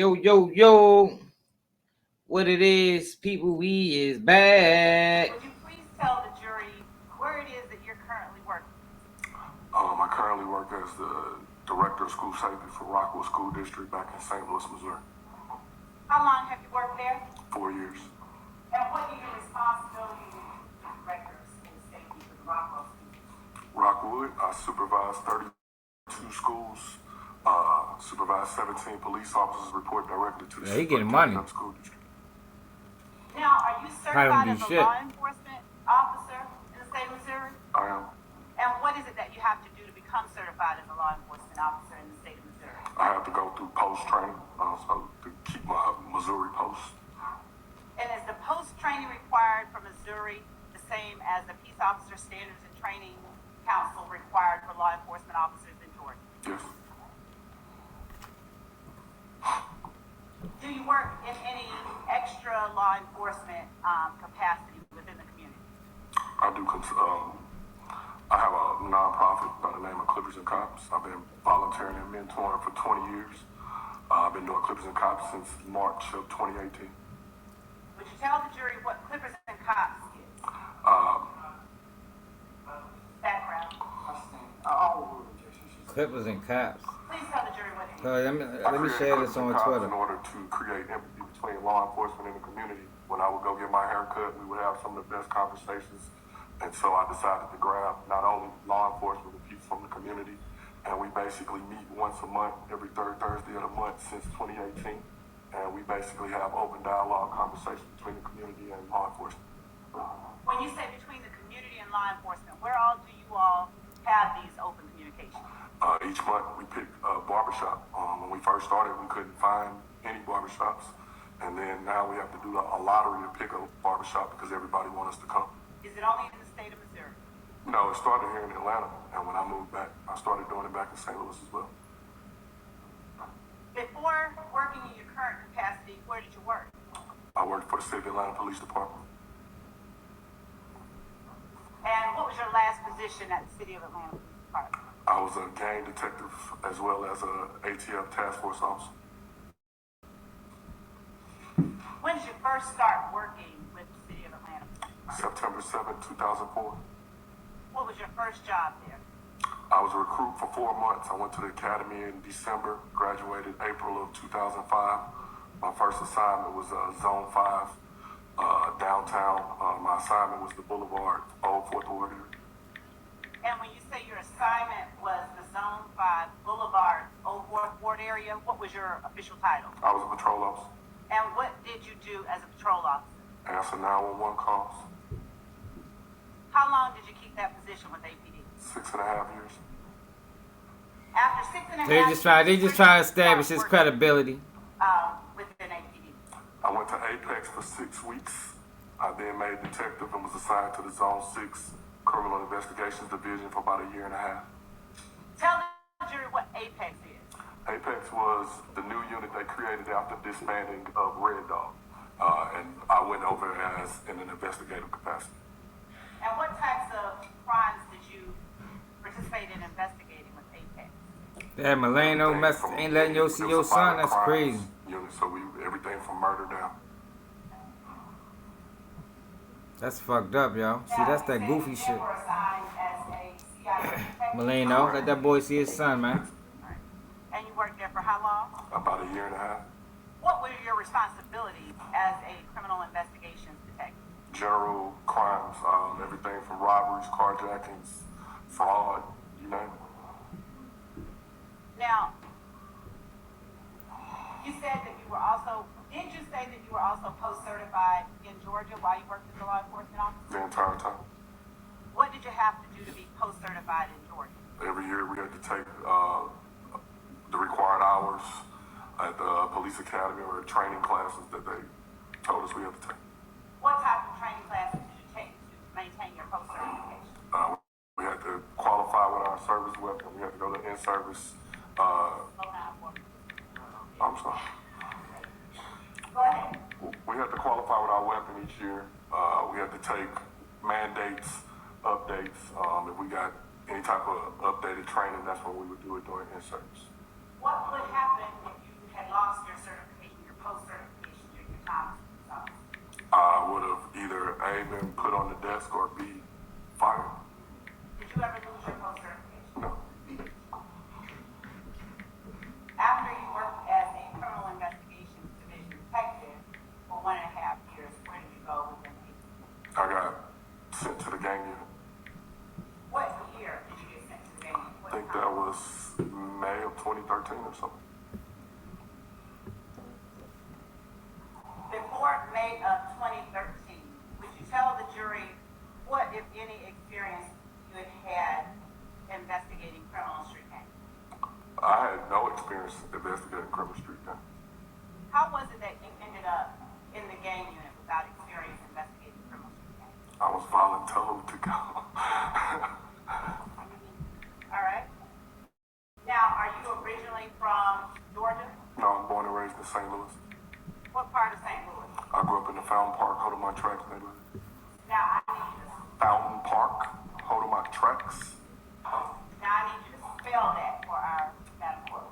Yo. What it is, people, we is back. Would you please tell the jury where it is that you're currently working? I currently work as the Director of School Safety for Rockwood School District back in St. Louis, Missouri. How long have you worked there? 4 years. And what are your responsibilities as Director of School Safety for the Rockwood School District? Rockwood, I supervise 32 schools, supervise 17 police officers, report directly to the he getting money. School District. Now, are you certified as a law enforcement officer in the state of Missouri? I am. And what is it that you have to do to become certified as a law enforcement officer in the state of Missouri? I have to go through post training, so to keep my Missouri post. And is the post training required for Missouri the same as the Peace Officer Standards and Training Council required for law enforcement officers in Georgia? Yes. Do you work in any extra law enforcement capacity within the community? I do. I have a nonprofit by the name of Clippers and Cops. I've been volunteering and mentoring for 20 years. I've been doing Clippers and Cops since March of 2018. Would you tell the jury what Clippers and Cops is? Background. Clippers and Cops. Please tell the jury what it is. Let me share this on Twitter. In order to create empathy between law enforcement and the community, when I would go get my hair cut, we would have some of the best conversations. And so I decided to grab not only law enforcement, but people from the community. And we basically meet once a month, every third Thursday of the month since 2018. And we basically have open dialogue conversations between the community and law enforcement. When you say between the community and law enforcement, where all do you all have these open communications? Each month we pick a barbershop. When we first started, we couldn't find any barbershops. And then now we have to do a lottery to pick a barbershop because everybody wants us to come. Is it only in the state of Missouri? No, it started here in Atlanta. And when I moved back, I started doing it back in St. Louis as well. Before working in your current capacity, where did you work? I worked for the City of Atlanta Police Department. And what was your last position at the City of Atlanta Police Department? I was a gang detective as well as a ATF task force officer. When did you first start working with the City of Atlanta? September 7, 2004. What was your first job there? I was a recruit for 4 months. I went to the academy in December, graduated April of 2005. My first assignment was Zone 5, downtown. My assignment was the Boulevard, Old Fourth Ward. And when you say your assignment was the Zone 5 Boulevard, Old Fourth Ward area, what was your official title? I was a patrol officer. And what did you do as a patrol officer? Answer 911 calls. How long did you keep that position with APD? 6.5 years. After 6.5 They just trying to establish his credibility. Within APD. I went to Apex for 6 weeks. I then made detective and was assigned to the Zone 6 Criminal Investigations Division for about 1.5 years. Tell the jury what Apex is. Apex was the new unit they created after disbanding of Red Dog. And I went over as in an investigative capacity. And what types of crimes did you participate in investigating with Apex? That Milano ain't letting you see your son. That's crazy. Unit, so everything from murder down. That's fucked up, y'all. See, that's that goofy shit. Milano, let that boy see his son, man. And you worked there for how long? About 1.5 years. What were your responsibilities as a criminal investigations detective? General crimes, everything from robberies, carjackings, fraud, you name it. Now, you said that you were also, did you say that you were also post-certified in Georgia while you worked as a law enforcement officer? The entire time. What did you have to do to be post-certified in Georgia? Every year we had to take the required hours at the police academy or training classes that they told us we had to take. What type of training classes did you take to maintain your post-certification? We had to qualify with our service weapon. We had to go to in-service. I'm sorry. Go ahead. We had to qualify with our weapon each year. We had to take mandates, updates. If we got any type of updated training, that's when we would do it during in-service. What would happen if you had lost your certification? 2013 or something. Before May of 2013, would you tell the jury what, if any, experience you had had investigating criminal street gangs? I had no experience investigating criminal street gangs. How was it that you ended up in the gang unit without experience investigating criminal street gangs? I was voluntold to go. All right. Now, are you originally from Georgia? No, I'm born and raised in St. Louis. What part of St. Louis? I grew up in the Fountain Park, Hodemont Tracks neighborhood. Now, I need you to, Fountain Park, Hodemont Tracks. now I need you to spell that for our metaphor.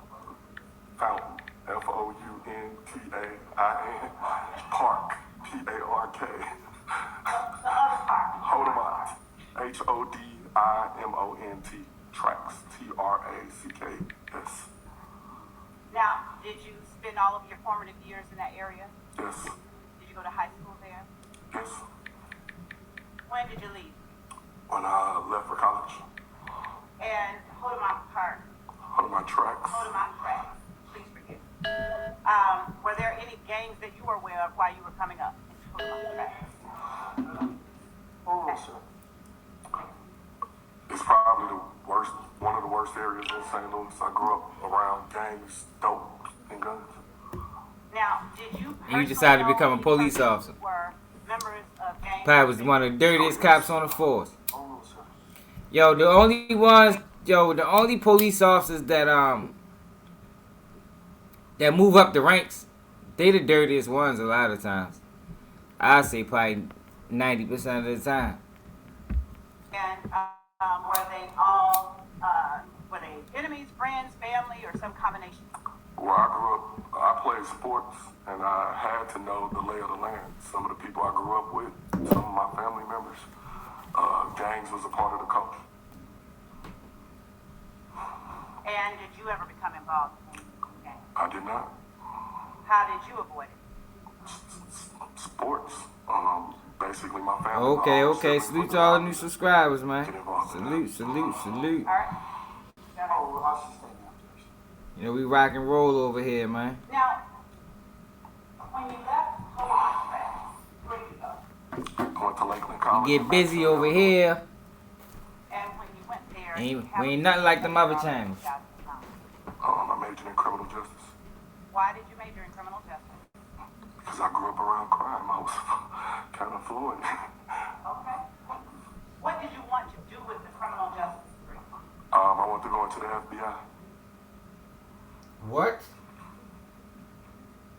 Fountain, F-O-U-N-T-A-I-N, Park, P-A-R-K. The other part. Hodemont, H-O-D-I-M-O-N-T, Tracks, T-R-A-C-K-S. Now, did you spend all of your formative years in that area? Yes, Did you go to high school there? yes. When did you leave? When I left for college, And Hodemont Park, Hodemont Tracks. Hodemont Tracks, please forgive me. Were there any gangs that you were aware of while you were coming up into Hodemont Tracks? Oh, sir. It's probably the worst, one of the worst areas in St. Louis. I grew up around gangs, dope, and guns. Now, did you And you decided to become a police officer. Were members of gangs? Probably was one of the dirtiest cops on the force. Oh, sir. Yo, the only police officers that move up the ranks, they the dirtiest ones a lot of times. I'd say probably 90% of the time. And were they all, were they enemies, friends, family, or some combination? Where I grew up, I played sports, and I had to know the lay of the land. Some of the people I grew up with, some of my family members, gangs was a part of the culture. And did you ever become involved in gangs? I did not. How did you avoid it? Sports, basically my family. Okay. my siblings Salute was to all the allowed new to subscribers, man. get involved in Salute. All right. You know, we rock and roll over here, man. Now, when you left Hodemont Tracks, where did you go? I went to Lakeland College. We get busy over here. And when you went there, We ain't nothing like them other channels. I majored in criminal justice Why did you major in criminal justice? because I grew up around crime. I was kind of fluent. Okay. What did you want to do with the criminal justice degree? I want to go into the FBI. What?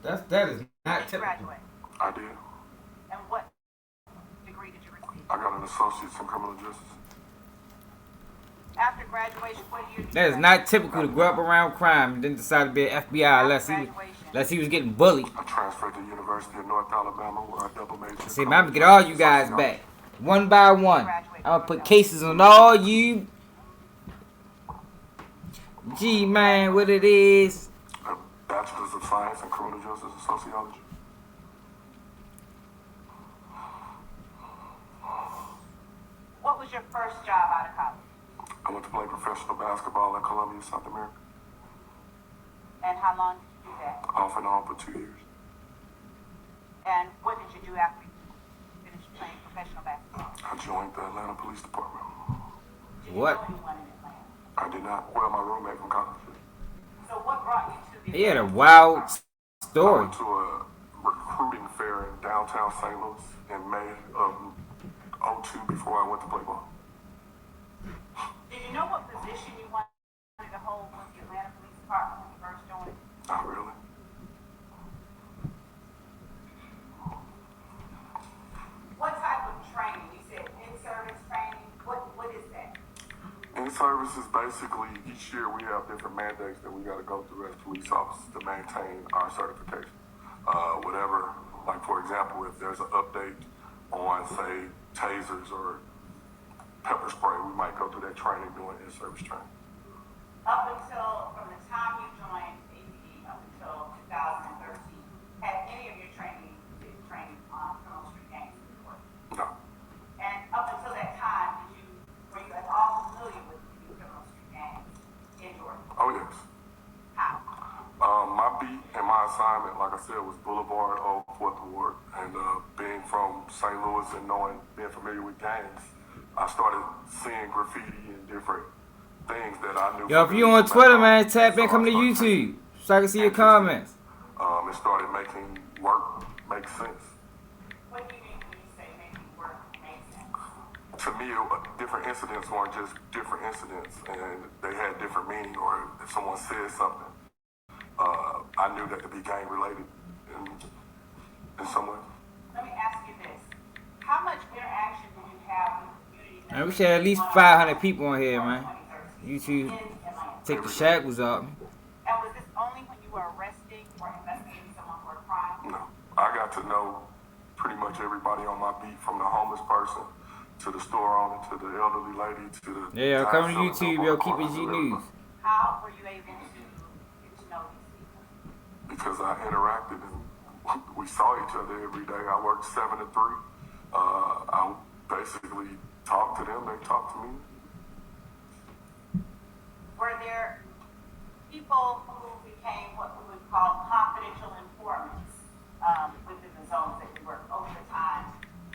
That is not Did you typical. graduate? I did. And what degree did you receive? I got an associate's in criminal justice. After graduation, what year did you That is graduate? not typical to grow up around crime and then decide to be an FBI unless he was getting bullied. I transferred to the University of North Alabama where I double majored in See, I'm criminal gonna get all you justice guys sociology. back. One by one. I'm gonna put cases on all you. Gee, man, what it is. A bachelor's of science in criminal justice and sociology. What was your first job out of college? I went to play professional basketball in Columbia, South America. And how long did you do that? Off and on for 2 years. And what did you do after you finished playing professional basketball? I joined the Atlanta Police Department. Did What? You know anyone in Atlanta? I did not. Well, my roommate from college. So what brought you to the He had a Atlanta wild I story. went to a recruiting fair in downtown St. Louis in May of 2002 before I went to play ball. Did you know what position you wanted to hold with the Atlanta Police Department when you first joined? Not really. What type of training? You said in-service training. What is that? In service is basically each year we have different mandates that we got to go through as police officers to maintain our certification. Whatever, like for example, if there's an update on, say, tasers or pepper spray, we might go through that training doing in-service training. Up until, from the time you joined APD up until 2013, had any of your training on criminal street gangs before? No. And up until that time, were you at all familiar with the criminal street gangs in Georgia? Oh, yes. assignment, like I said, was Boulevard of 4th Ward. And being from St. Louis and being familiar with gangs, I started seeing graffiti and different things that I knew. Yo, if you on Twitter, man, tap in, come to YouTube so I can see your comments. It started making work make sense. What do you mean when you say making work make sense? To me, different incidents weren't just different incidents, and they had different meaning. Or if someone said something, I knew that to be gang related in some way. Let me ask you this: how much interaction did you have with the community? Man, we should have at least 500 people on here, man. YouTube, take the shackles off. And was this only when you were arresting or investigating someone for a crime? No, I got to know pretty much everybody on my beat, from the homeless person to the store owner to the elderly lady to the. Yeah, come to YouTube, yo, keep it G News. How were you able to get to know these people? Because I interacted and we saw each other every day. I worked 7 to 3. I basically talked to them, they talked to me. Were there people who became what we would call confidential informants within the zones that you worked over the time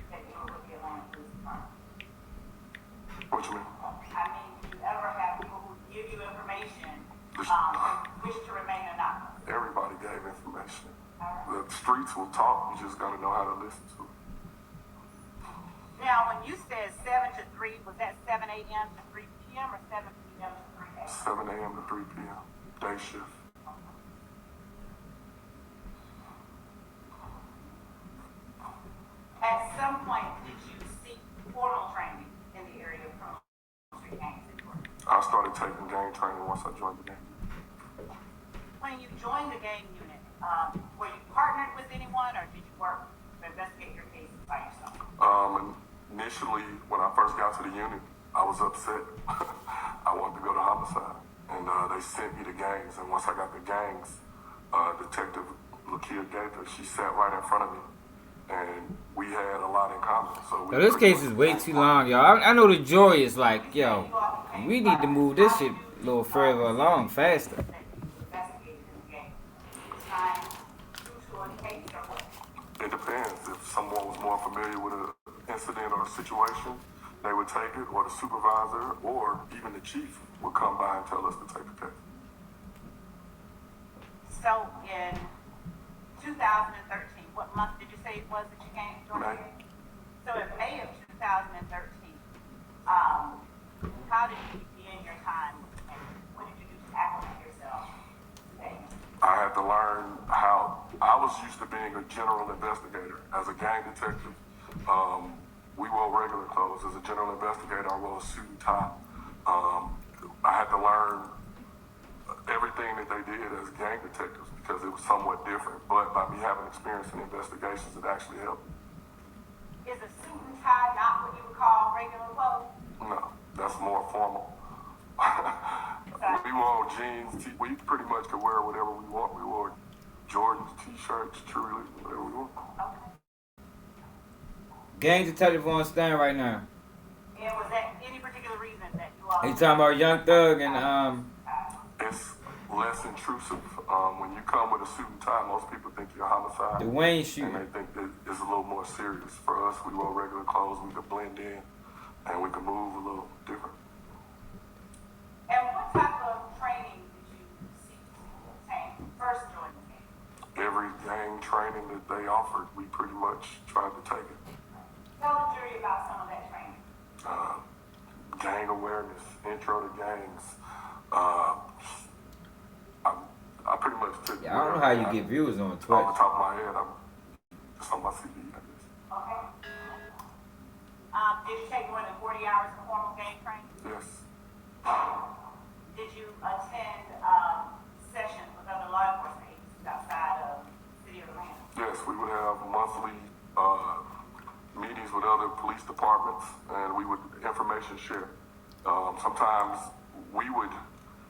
that you were with the Atlanta Police Department? What you mean? I mean, do you ever have people who give you information and wish to remain anonymous? Everybody gave information. The streets will talk, you just gotta know how to listen to it. Now, when you said 7 to 3, was that 7 a.m. to 3 p.m. or 7 p.m. to 3 a.m.? 7 a.m. to 3 p.m. Day shift. At some point, did you seek formal training in the area of criminal street gangs that you were? I started taking gang training once I joined the gang. When you joined the gang unit, were you partnered with anyone or did you work to investigate your cases by yourself? Initially, when I first got to the unit, I was upset. I wanted to go to homicide. And they sent me to gangs. And once I got the gangs, Detective Lakia Gaither, she sat right in front of me. And we had a lot in common. So Yo, this case is way too long, y'all. I know the jury is like, yo, we need to move this shit a little further along, faster. It depends. If someone was more familiar with an incident or a situation, they would take it, or the supervisor, or even the chief would come by and tell us to take the case. So in 2013, what month did you say it was that you came to join the May. gang? So in May of 2013, how did you begin your time and what did you do to acclimate yourself today? I had to learn how. I was used to being a general investigator. As a gang detective, we wore regular clothes. As a general investigator, I wore a suit and tie. I had to learn everything that they did as gang detectives because it was somewhat different. But by me having experience in investigations, it actually helped. Is a suit and tie not what you would call regular clothes? No, that's more formal. We wore jeans. We pretty much could wear whatever we want. We wore Jordans, T-shirts, truly, whatever we want. Okay. Gang detective on stand right now. And was that any particular reason that you all... He talking about Young Thug and It's less intrusive. When you come with a suit and tie, most people think you're a homicide. the Wayne And shooting. they think that it's a little more serious. For us, we wore regular clothes. We could blend in, and we could move a little different. And what type of training did you seek to obtain first joining the gang? Every gang training that they offered, we pretty much tried to take it. Tell the jury about some of that training. Gang awareness, intro to gangs. I pretty much took. Yeah, I don't know how you get viewers on Off Twitch. the top of my head, it's on my CD, I guess. Okay. Did you take more than 40 hours of formal gang training? Yes. Did you attend sessions with other law enforcement agencies outside of the city of Atlanta? Yes, we would have monthly meetings with other police departments, and we would information share. Sometimes we would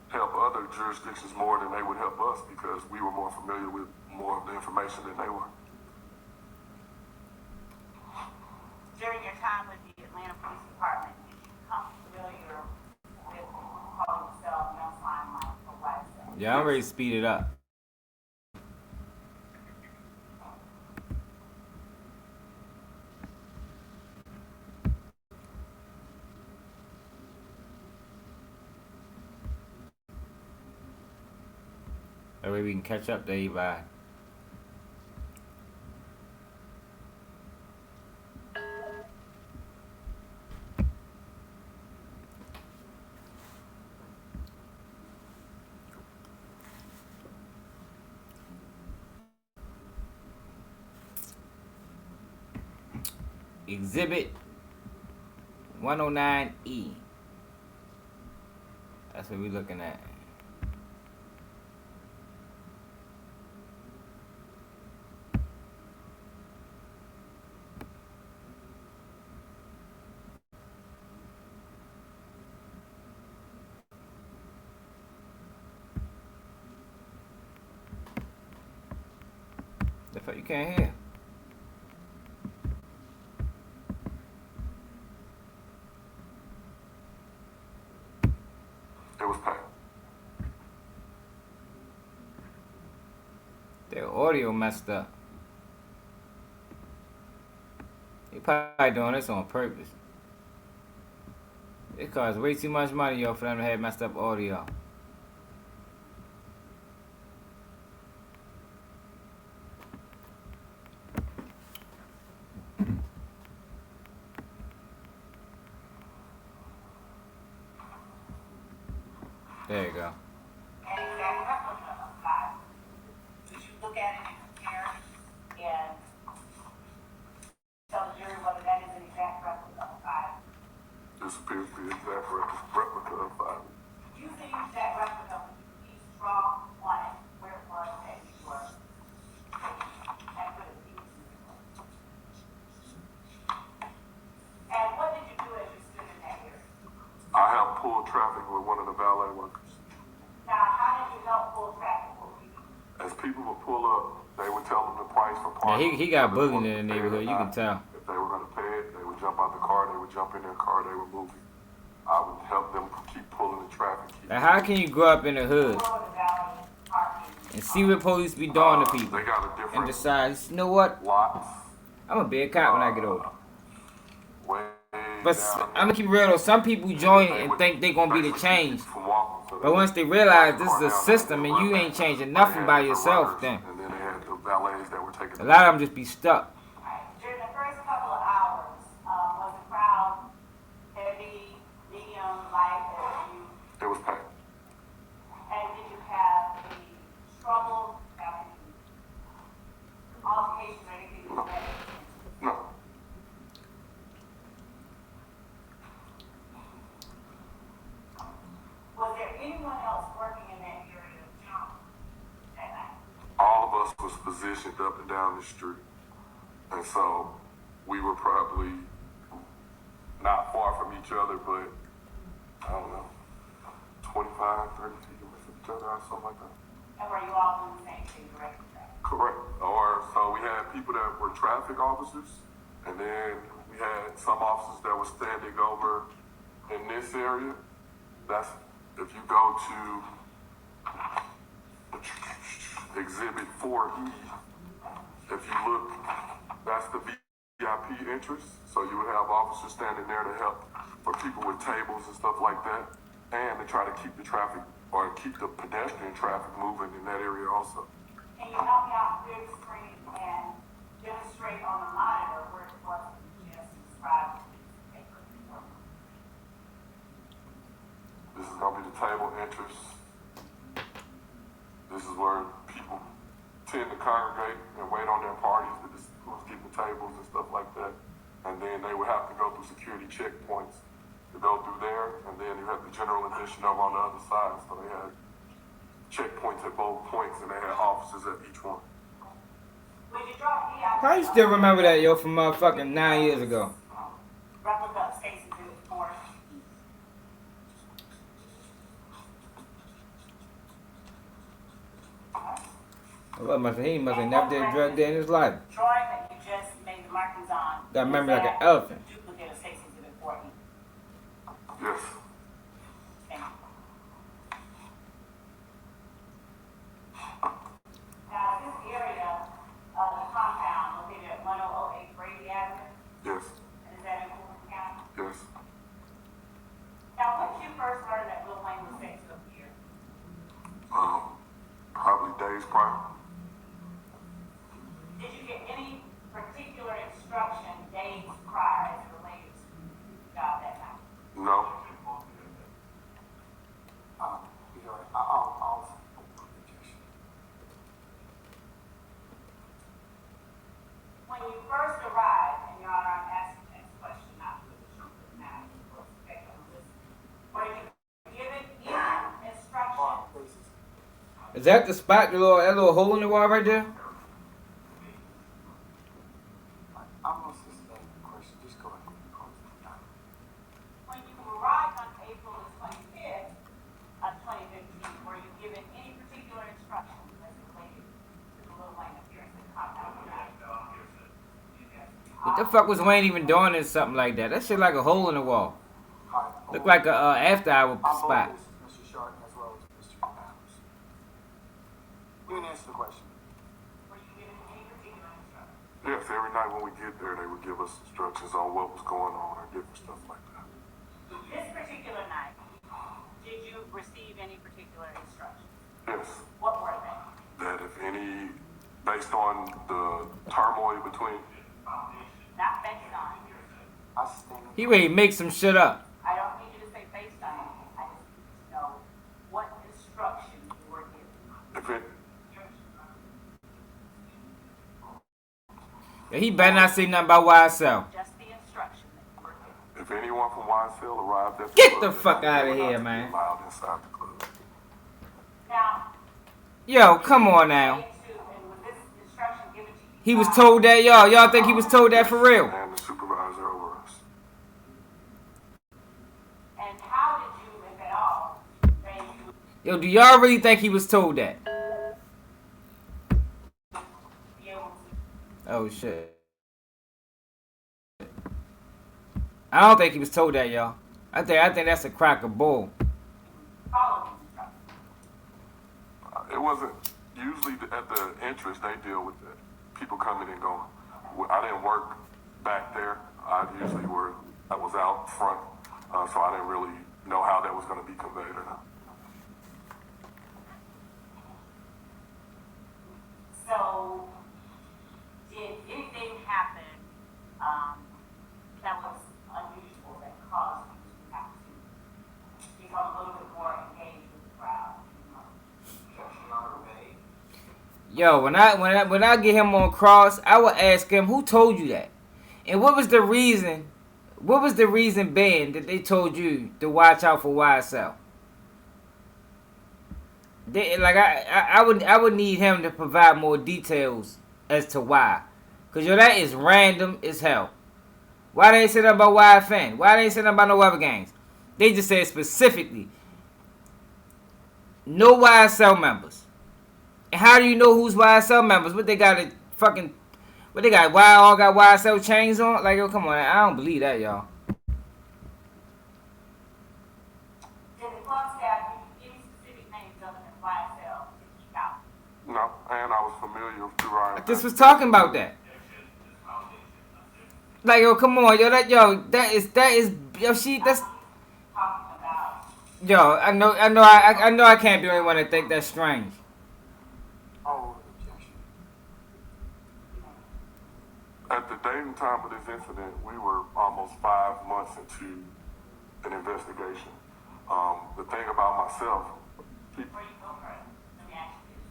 help other jurisdictions more than they would help us because we were more familiar with more of the information than they were. During your time with the Atlanta Police Department, did you become familiar with people calling themselves young slime like or YSL? Yeah, I'm ready to speed it up. That way we can catch up to everybody. Exhibit 109E. That's what we're looking at. The fuck you can't hear? It was packed. Their audio messed up. They probably doing this on purpose. It costs way too much money, yo, for them to have messed up audio. There you go. An exact replica of God. Did you look at it and compare and tell the jury whether that is an exact replica of God? This appears to be an exact replica of 5. Using the exact replica, please draw on it where it was that you were and put it in. And what did you do as you stood in that area? I helped pull traffic with one of the valet workers. Now, how did you help pull traffic? As people would pull up, they would tell them the price for Yeah, parking. he got Whether they bullied wanted in the to pay it or neighborhood. You can not. tell. If they were going to pay it, they would jump out the car, they would jump in their car, they would move it. I would help them keep pulling the traffic. Now, how can you grow up in the hood and see what police be doing to people They got a and different decide, you know what? lots. I'm gonna be a cop when I get older. Way But down I'm gonna keep real though. Some people join and think they gonna be the change. from walking to But once they realize this is a system and you ain't changing nothing by yourself, then And then they had the valets that were taking a lot of them just be stuck. During the first couple of hours, was the crowd heavy, medium, light, as you, It was packed. and did you have any trouble, have any altercations or anything like that? No. Was there anyone else working in that area of town that night? All of us was positioned up and down the street. And so we were probably not far from each other, but I don't know, 25, 30 feet away from each other or something like that. And were you all doing the same thing, correct? Correct. Or so we had people that were traffic officers, and then we had some officers that were standing over in this area. That's if you go to Exhibit 4E, if you look, that's the VIP entrance. So you would have officers standing there to help for people with tables and stuff like that, and to try to keep the traffic or keep the pedestrian traffic moving in that area also. Can you help me out clear the screen and demonstrate on the monitor where it was that you just described? This is gonna be the table entrance. This is where people tend to congregate and wait on their parties to just get the tables and stuff like that. And then they would have to go through security checkpoints to go through there. And then you have the general admission over on the other side. So they had checkpoints at both points and they had officers at each one. Would you draw VIP? How you still remember that, yo, from motherfucking 9 years ago? Replica of Stacy's Exhibit 4. Well, he must have never did a drug day in his life. Drawing that you just made the markings on. Got memory like an is that elephant. Duplicate of Stacy's Exhibit 4. Yes. Thank you. Now, this area of the compound located at 1008 Brady Avenue, Yes. and is that in Fulton County? Yes. Now, when did you first learn that Lil Wayne was set to appear? Probably prior. Did you get any particular instruction days prior as related to the job that night? No. I'll When you first arrived, and Your Honor, I'm asking this question not for the truth of the matter, but for the sake of listening, were you given any instruction? Is that the spot, that little hole in the wall right there? I'm gonna sustain the question. Just go ahead and close it down. When you arrived on April the 25th of 2015, were you given any particular instructions as related to the Lil Wayne appearance at Compound Drive? What the fuck was Wayne even doing in something like that? That shit like a hole in the wall. Look like a after hour spot. Mr. Sharp as well as Mr. Adams. You can answer the question. Were you given any particular instructions? Yes, every night when we get there, they would give us instructions on what was going on and different stuff like that. This particular night, did you receive any particular instructions? Yes, What were they? that if any, based on the turmoil between, Not based on. I stand. He ready to make some shit up. I don't need you to say based on. I just need to know what instructions you were given. if it, Yeah, he better not say nothing about YSL. Just the instruction that you were given. if anyone from YSL arrived at the Get club, the fuck they outta were not here, to be man. allowed inside the club. Now, Yo, come on now. and was this instruction given to you? He was told that, y'all. Y'all think he was told that for real? And the supervisor over us. And how did you, if at all, say you Yo, do y'all really think he was told that? be able to Oh shit. I don't think he was told that, y'all. I think that's a crack of bull. follow these instructions? It wasn't usually at the entrance they deal with the people coming and going. I didn't work back there. I was out front, so I didn't really know how that was going to be conveyed or not. So, did anything happen that was unusual that caused you to have to become a little bit more engaged with the crowd? Yo, when I get him on cross, I would ask him, who told you that? And what was the reason? What was the reason being that they told you to watch out for YSL? I would need him to provide more details as to why. Cause yo, that is random as hell. Why they ain't say nothing about YFN? Why they ain't say nothing about no other gangs? They just said specifically, no YSL members. And how do you know who's YSL members? What they got all got YSL chains on? Like, yo, come on, I don't believe that, y'all. Did the club staff give you any specific names other than YSL to keep out? No, and I was familiar through our I just was talking about that. Like, yo, come on, yo, that's yo, that's Talking about yo. I know, I can't be the only one to think that's strange. Oh, objection. At the date and time of this incident, we were almost 5 months into an investigation. The thing about myself, people, where you go first. Let me ask you this.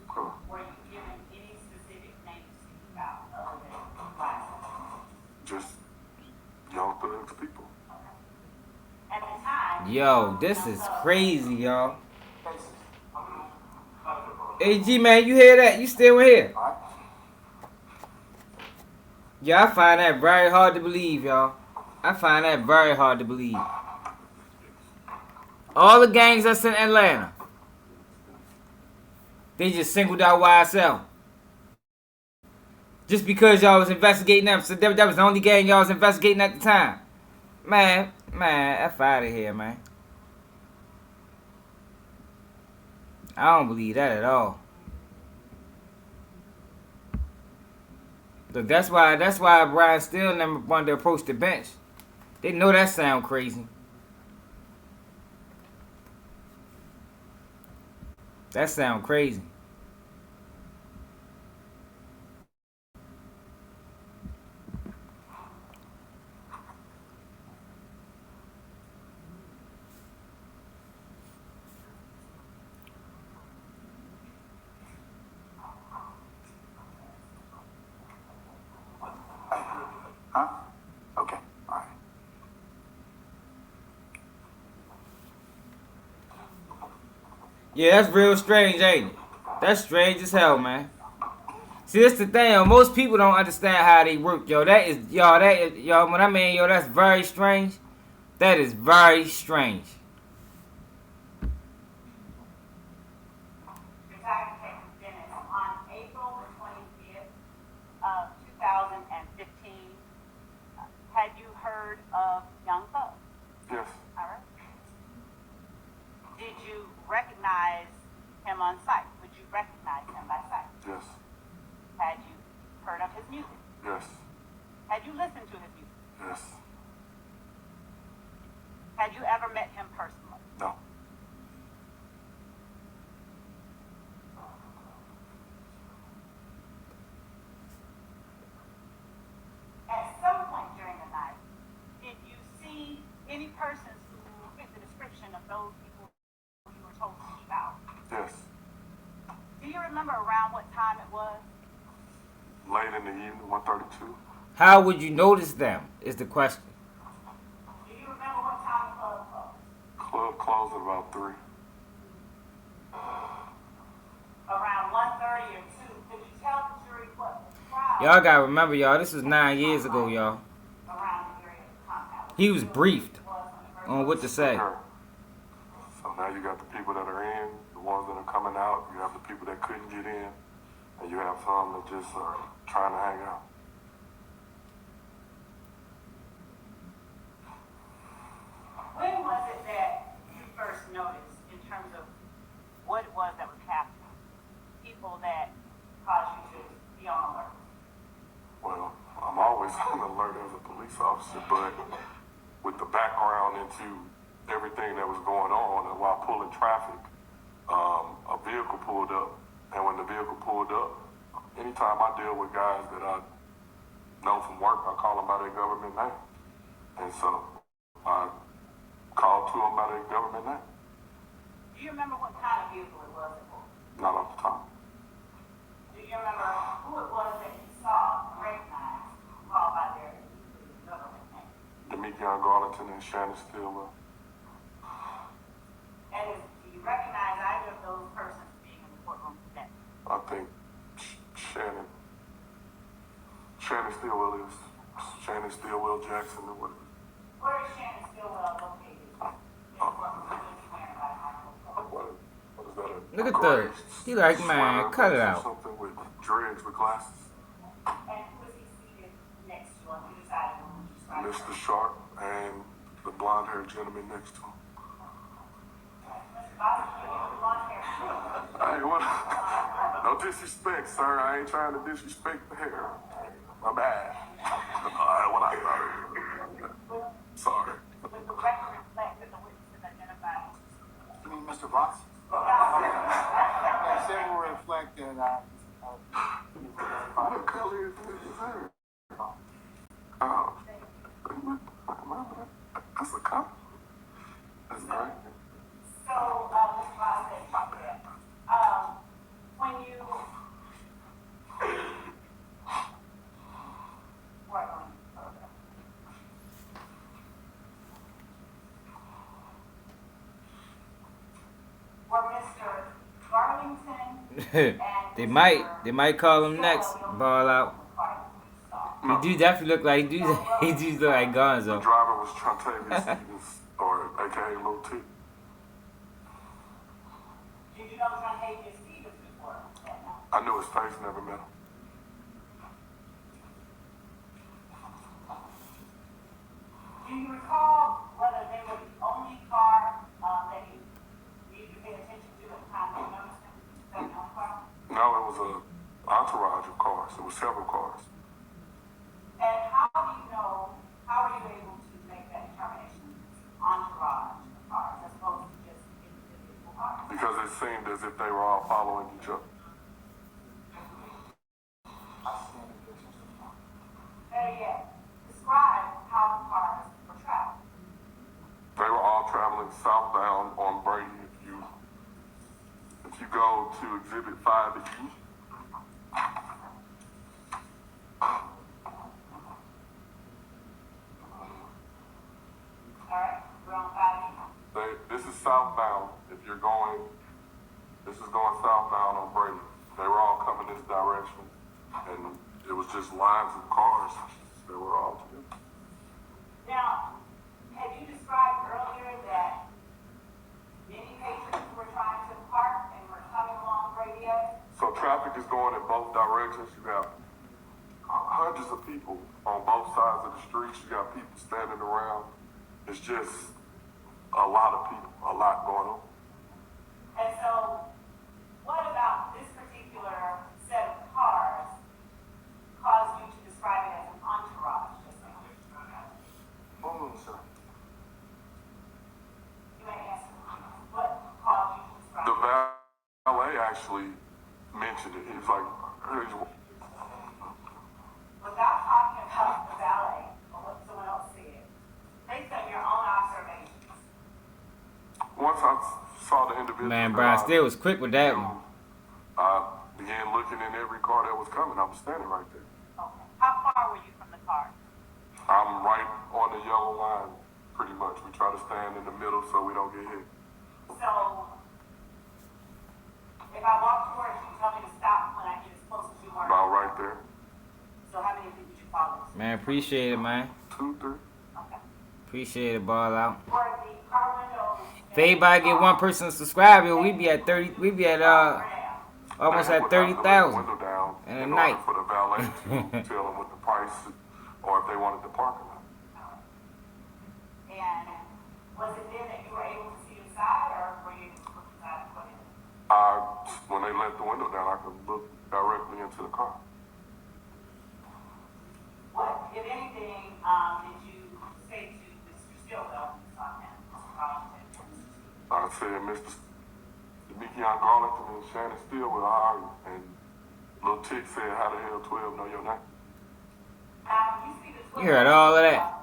Were you given any specific names to keep out other than YSL? just young thugs people. At the time, Yo, this is crazy, y'all. Cases. Hey, G man, you hear that? You still here? All right. Yeah, I find that very hard to believe, y'all. I find that very hard to believe. All the gangs that's in Atlanta, they just singled out YSL. Just because y'all was investigating them. So that was the only gang y'all was investigating at the time. Man, F out of here, man. I don't believe that at all. Look, that's why Brian Steele never wanted to approach the bench. They know that sound crazy. That sound crazy. Yeah, that's real strange, ain't it? That's strange as hell, man. See, that's the thing, yo. Most people don't understand how they work, yo. Y'all, when I mean, yo, that's very strange. That is very strange. Retired Detective Dennis, on April the 25th of 2015, had you heard of Young Thug? Yes. All right. Did you recognize him on sight? Would you recognize him by sight? Yes. Had you heard of his music? Yes. Had you listened to his music? Yes. Had you ever met him personally? No. At some point during the night, did you see any persons who fit the description of those people you were told to keep out? Yes. Do you remember around what time it was? Late in the evening, 1:32. How would you notice them? Is the question. Do you remember what time the club closed? Club closed at about 3. Around 1:30 or 2. Could you tell the jury what the crowd Y'all gotta remember, y'all. This was 9 years ago, y'all. around the area of the compound? He was briefed Was when the first on what to say. Sure. So now you got the people that are in, the ones that are coming out. You have the people that couldn't get in, and you have some that just are trying to hang out. When was it that you first noticed in terms of what it was that was happening? People that caused you to be on alert? Well, I'm always on alert as a police officer, but with the background into everything that was going on, and while pulling traffic, a vehicle pulled up, and when the vehicle pulled up, anytime I deal with guys that I know from work, I call them by their government name, and so I called to them by their government name. Do you remember what kind of vehicle it was? Not off the top. Do you remember who it was that you saw, recognized, called by their government name? Demekion Garlington and Shannon Stillwell. And do you recognize either of those persons being in the courtroom today? I think Shannon Stillwell is Shannon Stillwell Jackson or whatever. Where is Shannon Stillwell located? What is that? Look at the. He like, man, cut it out. Something with dreads with glasses. And who is he seated next to on either side of him? Mr. Sharp and the blonde-haired gentleman next to him. Hey, what? No disrespect, sir. I ain't trying to disrespect the hair. My bad. What I thought. Sorry. With the record reflect that the witnesses identified. You mean Mr. Voss? Yes, it will reflect that What color is his hair? Oh. That's a cop. That's great. So, Mr. Voss said, when you work on were Mr. Garlington they might call him next. Ball out. He do definitely look like he do look like The Gonzo. driver was Trontavious Stevens, or AKA Lil T. Did you know Trontavious Stevens before that night? I knew his face, never met him. Do you recall whether they were the only car that you needed to pay attention to at the time you noticed them? That young car? No, it was a entourage of cars. It was several cars. And how do you know, how are you able to make that determination? Entourage of cars as opposed to just individual cars? Because it seemed as if they were all following each other. Better yet, describe how the cars were traveling. They were all traveling southbound on Brady. If you go to Exhibit 5E, All right, we're on 5E. this is southbound. If you're going This is going southbound on Brady. They were all coming this direction, and it was just lines of cars. They were all together. Now, had you described earlier that many patrons were trying to park and were coming along Brady Ave? So traffic is going in both directions. You got hundreds of people on both sides of the streets. You got people standing around. It's just a lot of people, a lot going on. And so, what about this particular set of cars caused you to describe it as an entourage? Just like Hold on, sir. you may answer. What caused you to describe The it? valet actually mentioned it. He was like, Without talking about the valet or what someone else said, based on your own observations, once I saw the individual, Man, Brian still was quick with that one. I began looking in every car that was coming. I was standing right there. okay. How far were you from the car? I'm right on the yellow line, pretty much. We try to stand in the middle so we don't get hit. So, if I walk towards you, tell me to stop when I get as close as you are. About right there. So how many people did you follow? Man, appreciate it, man. 2, 3. Okay. Appreciate it, ball out. Were the car windows? If everybody get one person to subscribe, yo, we be at 30. We be at almost They at would have to let the 30,000 window down in a in night. order for the valet to tell them what the price, or if they wanted the parking lot. And was it then that you were able to see inside, or were you able to look inside and put it? When they let the window down, I could look directly into the car. What, if anything, did you say to Mr. Stillwell when you saw him? Mr. Collins and Mr. Stillwell? I said, Mr. Demikion Garlington and Shannon Stillwell, how are you? And Lil Tick said, how the hell 12 know your name? You speak to You heard all of that.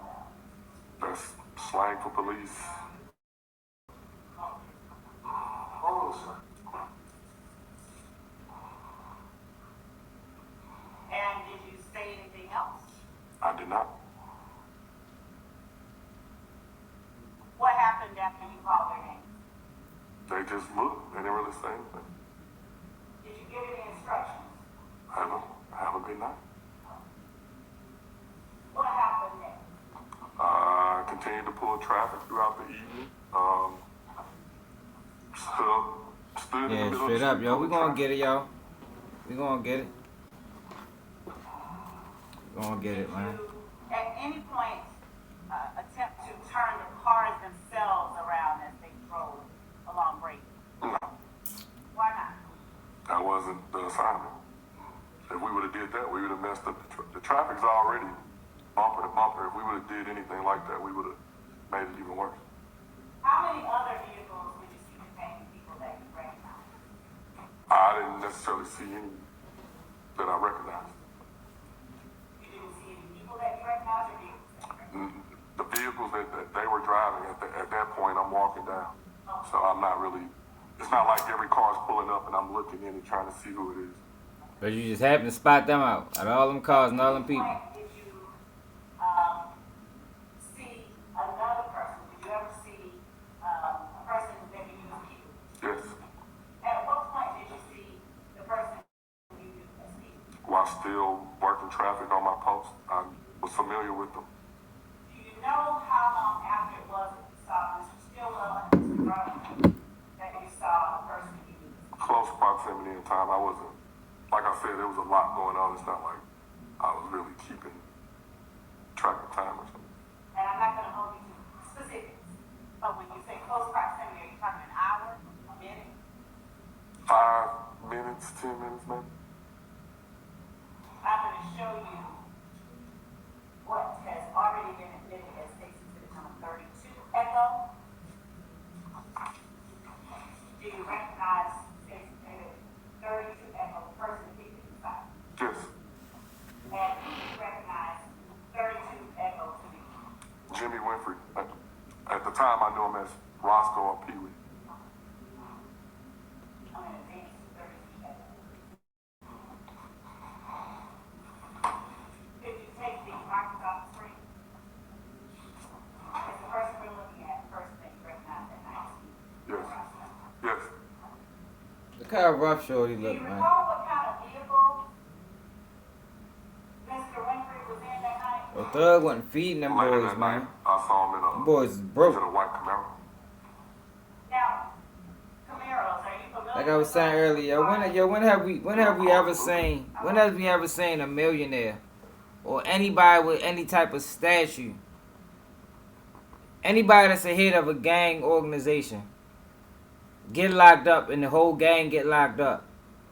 That's slang for police. Hold on, sir. And did you say anything else? I did not. What happened after you called their name? They just looked. They didn't really say anything. Did you give any instructions? Have a good night. What happened next? I continued to pull traffic throughout the evening. Stood in the Yeah, middle straight of the up, street yo. We pulling gonna traffic. get it, y'all. We gonna get it. We gonna get it, man. Did you, at any point, attempt to turn the cars themselves around as they drove along Brady? No, Why not? that wasn't the assignment. If we would have did that, we would have messed up. The traffic's already bumper to bumper. If we would have did anything like that, we would have made it even worse. How many other vehicles did you see containing people that you recognized? I didn't necessarily see any that I recognized. You didn't see any people that you recognized or vehicles that you recognized? The vehicles that they were driving at that point, I'm walking down. So I'm not really, it's not like every car's pulling up and I'm looking in and trying to see who it is. But you just happen to spot them out of all them cars and all them people. Did you see another person? Did you ever see a person that you knew people? Yes, At what point did you see the person you knew as people? while still working traffic on my post, I was familiar with them. Do you know how long after it was that you saw Mr. Stillwell and Mr. Garland that you saw the person you knew? Close proximity in time. I wasn't, like I said, there was a lot going on. It's not like I was really keeping track of time or something. And I'm not going to hold you to specifics, but when you say close proximity, are you talking an hour, a minute? 5 minutes, 10 minutes maybe. I'm going to show you what has already been admitted as Stacy to the number 32 Echo. Do you recognize Stacy Taylor 32 Echo, the person kicking inside? Yes, And do you recognize 32 Echo to be? Jimmy Winfrey. At the time, I knew him as Roscoe or Pee Wee. I'm going to advance to 32 Echo. Could you take the markers off the screen? Is the person we're looking at the person that you recognize at night? Yes, yes. Look how rough Shorty Do you look, man. recall what kind of vehicle Mr. Winfrey was in that night? Well, Thug wasn't feeding them Later boys, that man. night, I saw him in Them boys is in a broke. white Camaro. Now, Camaros, are you familiar Like I was with saying those? earlier, when have we ever seen a millionaire or anybody with any type of statue, anybody that's the head of a gang organization, get locked up and the whole gang get locked up,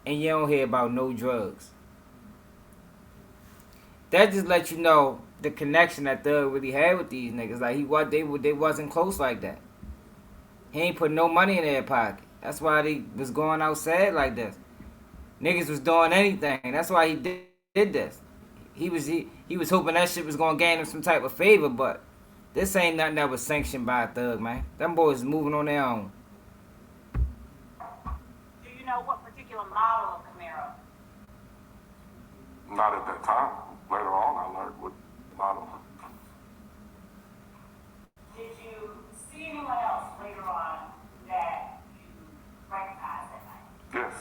and you don't hear about no drugs? That just lets you know the connection that Thug really had with these niggas. Like they wasn't close like that. He ain't put no money in their pocket. That's why they was going outside like this. Niggas was doing anything. That's why he did this. He was hoping that shit was gonna gain him some type of favor, but this ain't nothing that was sanctioned by a Thug, man. Them boys is moving on their own. Do you know what particular model of Camaro? Not at that time. Later on, I learned what model. Did you see anyone else later on that you recognized that night? Yes.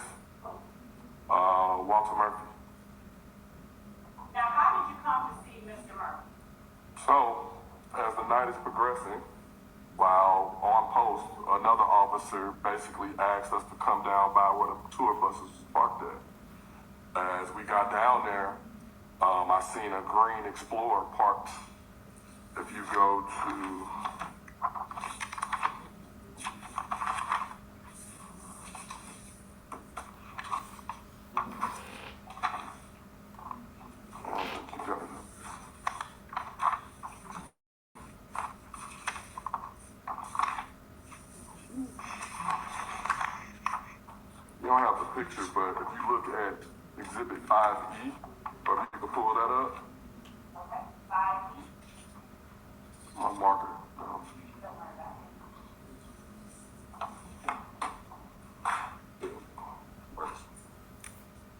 Walter Murphy. Now, how did you come to see Mr. Murphy? So, as the night is progressing, while on post, another officer basically asked us to come down by where the tour buses was parked at. As we got down there, I seen a green Explorer parked. If you go to you don't have the picture, but if you look at Exhibit 5E, or if you can pull that up, Okay, 5 feet. my marker. Don't worry about it.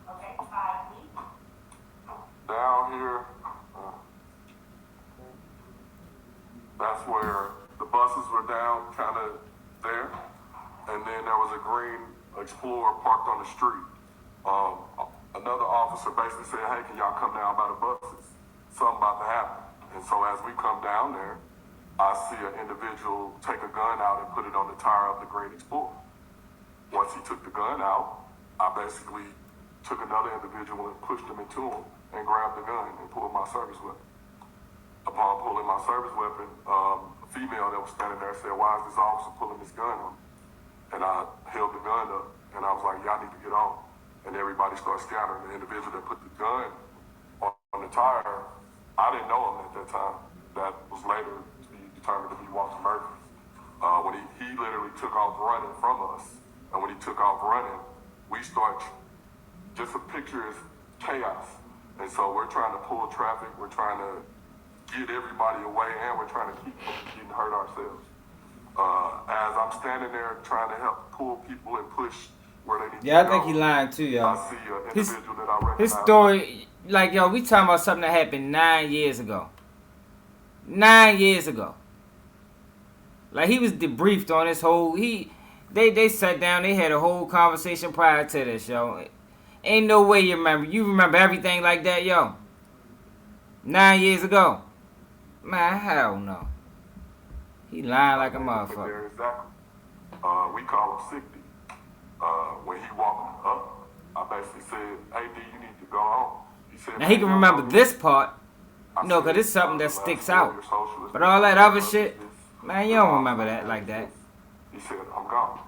Okay, 5 feet. Down here, that's where the buses were down, kind of there, and then there was a green Explorer parked on the street. Another officer basically said, "Hey, can y'all come down by the buses? Something about to happen." And so as we come down there, I see an individual take a gun out and put it on the tire of the green Explorer. Once he took the gun out, I basically took another individual and pushed him into him and grabbed the gun and pulled my service weapon. Upon pulling my service weapon, a female that was standing there said, "Why is this officer pulling this gun on?" And I held the gun up and I was like, "Y'all need to get on." And everybody started scattering. The individual that put the gun on the tire, I didn't know him at that time. That was later to be determined to be Walter Murphy. When he literally took off running from us, and when he took off running, we start, just a picture is chaos. And so we're trying to pull traffic, we're trying to get everybody away, and we're trying to keep from getting hurt ourselves. As I'm standing there trying to help pull people and push where they need to go. Yeah, I think he lying too, y'all. I see an individual that I recognize. His story, like, yo, we talking about something that happened 9 years ago. 9 years ago. Like, he was debriefed on this whole, they sat down, they had a whole conversation prior to this, yo. Ain't no way you remember everything like that, yo. 9 years ago. Man, hell no. He lying like a motherfucker. Exactly. We call him 60. When he walked up, I basically said, "Hey, D, you need to go home." He said, Now he can remember this part, you know, because it's something that sticks out. But all that other shit, man, you don't remember that like that. He said, "I'm gone."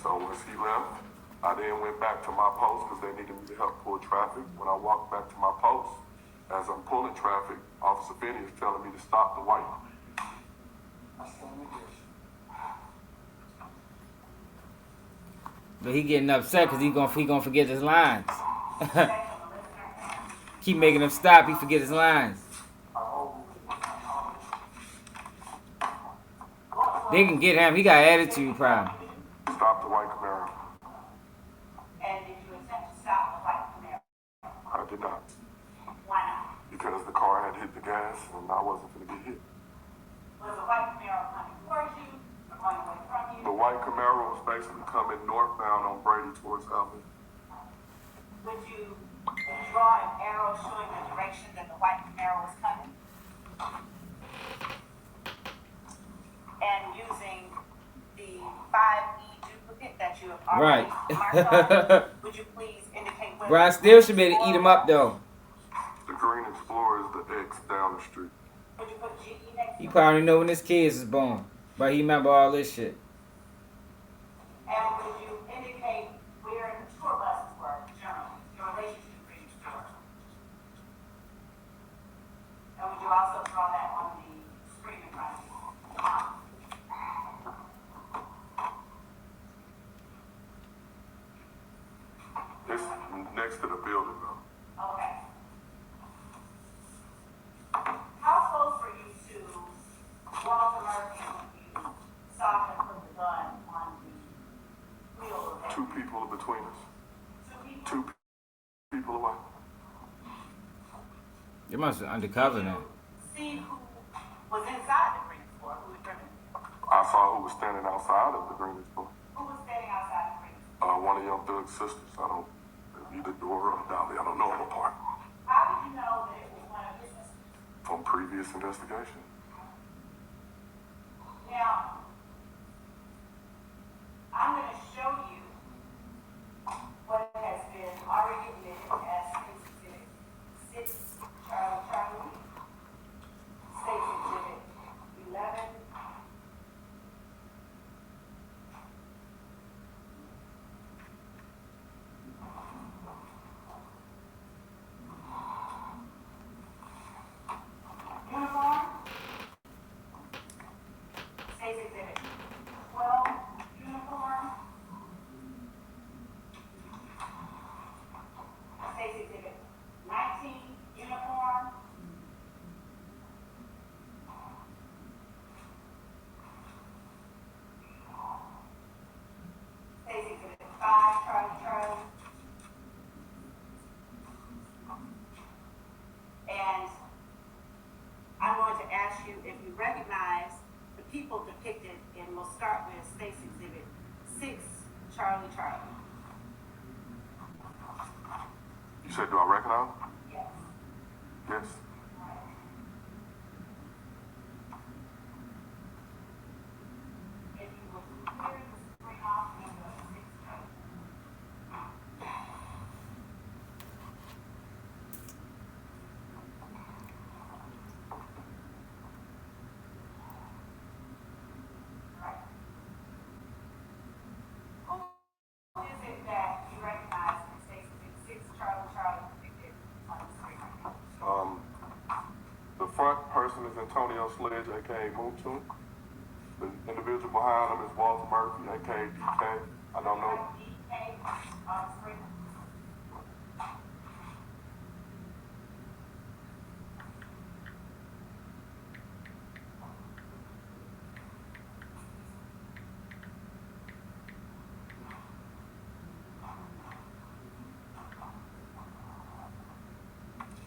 So once he left, I then went back to my post because they needed me to help pull traffic. When I walked back to my post, as I'm pulling traffic, Officer Finney is telling me to stop the white. But he getting upset because he gonna forget his lines. Keep making him stop, he forget his lines. They can get him, he got attitude problem. Stop the white Camaro. And did you attempt to stop the white Camaro? I did not. Why not? Because the car had hit the gas and I wasn't going to get hit. Was the white Camaro coming towards you or going away from you? The white Camaro was basically coming northbound on Brady towards Alvin. Would you draw an arrow showing the direction that the white Camaro was coming? And using the 5E duplicate that you have already marked on, would you please indicate where? Bro, I still should be able to eat him up though. The green Explorer is the X down the street. Would you put GE next to He it? probably know when his kids is born, but he remember all this shit. And would you indicate where the tour buses were generally, your relationship to Green Explorer? And would you also draw that on the screen in front of you? It's next to the building though. Okay. How close were you to Walter Murphy when you saw him put the gun on the wheel of that? Two people between us. Two people? Two people away. You must be undercover now. See who was inside the Green Explorer, who was driven? I saw who was standing outside of the green Explorer. Who was standing outside the Green Explorer? One of Young Thug's sisters. I don't, either Dora or Dolly. I don't know them apart. How did you know that it was one of his sisters? From previous investigation. Now, I'm going to show you what has been already admitted as Exhibit 6, Charlie, State Exhibit 11, uniform, State Exhibit 12, uniform, State Exhibit 19, uniform, State Exhibit 5, Charlie, and I'm going to ask you if you recognize the people depicted, and we'll start with State's Exhibit 6, Charlie. You said, do I recognize them? Yes. Yes. If you will clear the screen off and go to 6, Charlie. Right. Who is it that you recognize in State's Exhibit 6, Charlie depicted on the screen right now? The front person is Antonio Sledge, aka Moontoon. The individual behind him is Walter Murphy, aka DK. I don't know. DK on the screen.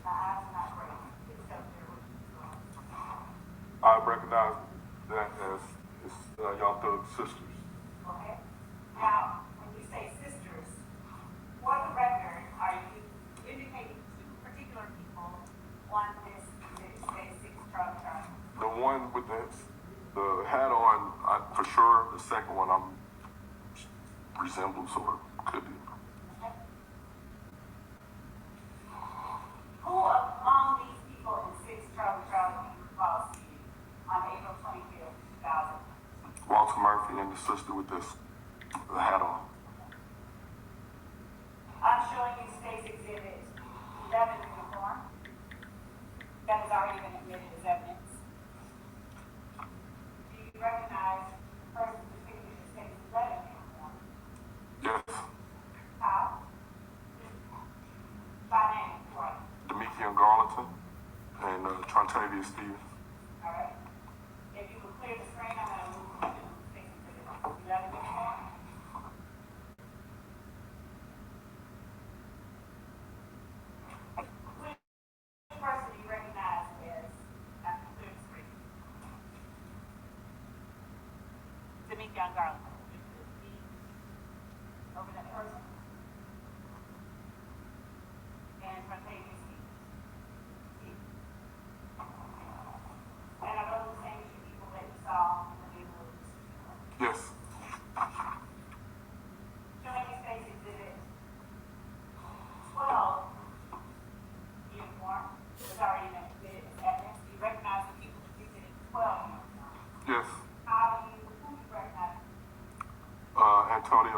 My eyes are not great, except there with I recognize that as Young Thug's sisters. okay? Now, when you say sisters, for the record, are you indicating two particular people on this State 6 Charlie? The one with the hat on, for sure. The second one, I'm resembles or could be. Okay? Who among these people in 6 Charlie do you recall seeing on April 25th, 2000? Walter Murphy and the sister with the hat on. I'm showing you State's Exhibit 11 uniform. That has already been admitted as evidence. Do you recognize the person depicted in State's 11 uniform? Yes. How? By name, right? Demikian Garlington and Trontavia Stevens. All right. If you would clear the screen, I'm going to move to State's Exhibit 11 uniform. Which person do you recognize as, after you clear the screen? Demikian Garland.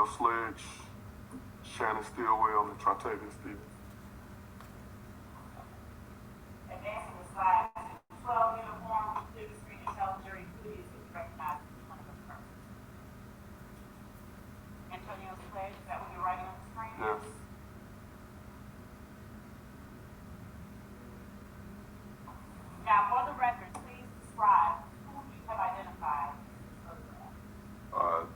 Antonio Sledge, Shannon Stillwell, and Trontavious Stevens. Advancing the slide to 12 uniform, clear the screen and tell the jury who it is that you recognize as one of the persons. Antonio Sledge, is that what you're writing on the screen? Yes. Now, for the record, please describe who you have identified in this photograph.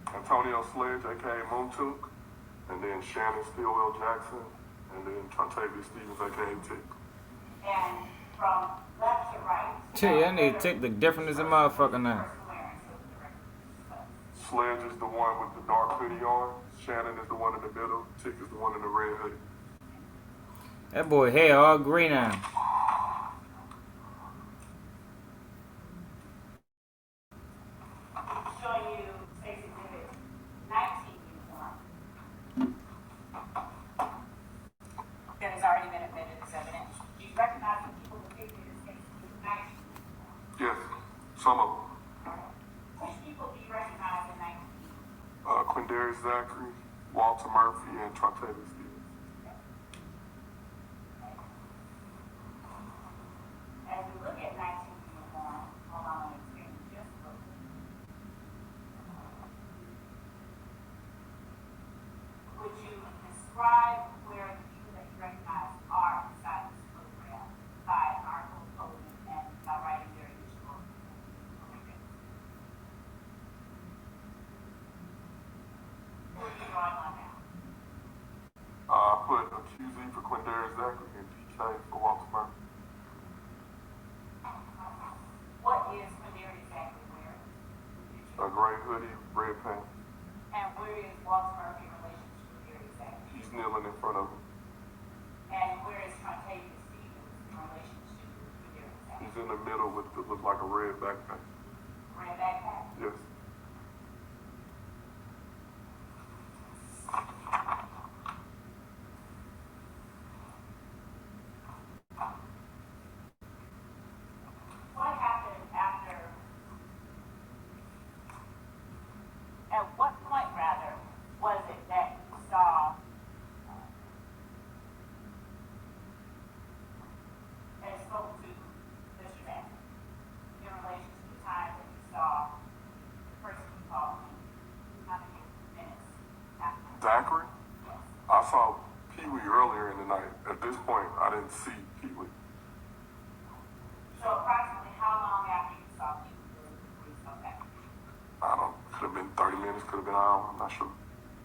Antonio Sledge, aka Moontook, and then Shannon Stillwell Jackson, and then Trontavious Stevens, aka Tick. And from left to right. Gee, I need to take the different as a motherfucker now. Sledge is the one with the dark hoodie on. Shannon is the one in the middle. Tick is the one in the red hoodie. That boy hair all green on him. Showing you Space Exhibit 19 uniform. That has already been admitted as evidence. Do you recognize the people depicted in Space Exhibit 19? Yes, some of them. Which people do you recognize in 19? Quindarius Zachary, Walter Murphy, and Trontavious Stevens. As we look at 19 uniform, hold on, let me expand just a little bit. Would you describe where the people that you recognize are inside this photograph by article coding and by writing their initial? Who are you drawing on now? I put a QZ for Quindarius Zachary and DK for Walter Murphy. What is Quindarius exactly wearing? A gray hoodie, red pants. And where is Walter Murphy in relation to Quindarius exactly? He's kneeling in front of him. And where is Trontavious Stevens in relation to Quindarius exactly? He's in the middle with what looks like a red backpack. Red backpack? Yes. What happened after, at what point rather, was it that you saw, and spoke to Mr. Zachary in relation to the time that you saw the person you called me? How many minutes after? Zachary? Yes. I saw Pee Wee earlier in the night. At this point, I didn't see Pee Wee. So approximately how long after you saw people before you saw Zachary? I don't, could have been 30 minutes, could have been an hour, I'm not sure.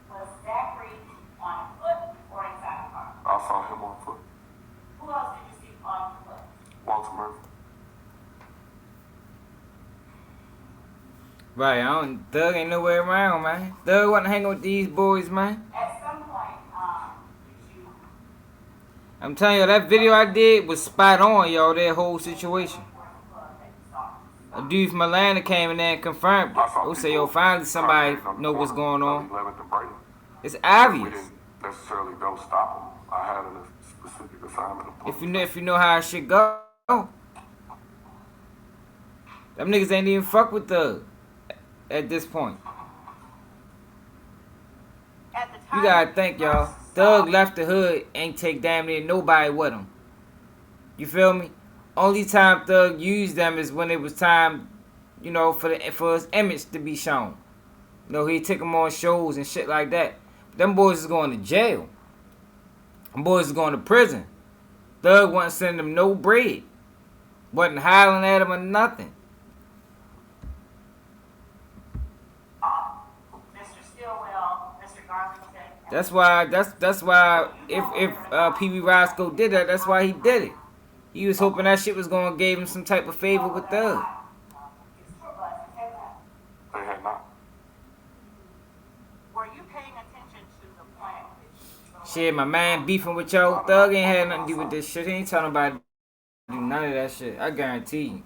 Was Zachary on foot or inside the car? I saw him on foot. Who else did you see on foot? Walter Murphy. Right, I don't. Thug ain't nowhere around, man. Thug wasn't hanging with these boys, man. At some point, did you I'm telling you, that video I did was spot on, y'all. That whole situation. A dude from Atlanta came in there and confirmed it. They say, yo, finally somebody know what's going on. 11th and Brady. It's We obvious. didn't necessarily go stop him. I had a specific assignment of If you know how it should go. Them niggas ain't even fuck with Thug at this point. at the time You gotta think, y'all. Thug left the hood, ain't take damn near nobody with him. You feel me? Only time Thug used them is when it was time, you know, for his image to be shown. You know, he took them on shows and shit like that. Them boys is going to jail. Them boys is going to prison. Thug wasn't sending them no bread. Wasn't hollering at him or nothing. Mr. Stillwell, Mr. Garlington. That's why if Pee Wee Roscoe did that, that's why he did it. He was hoping that shit was gonna give him some type of favor with Thug. They had not. Were you paying attention to the plan? Shit, my man beefing with y'all. Thug ain't had nothing to do with this shit. He ain't telling nobody to do none of that shit. I guarantee you.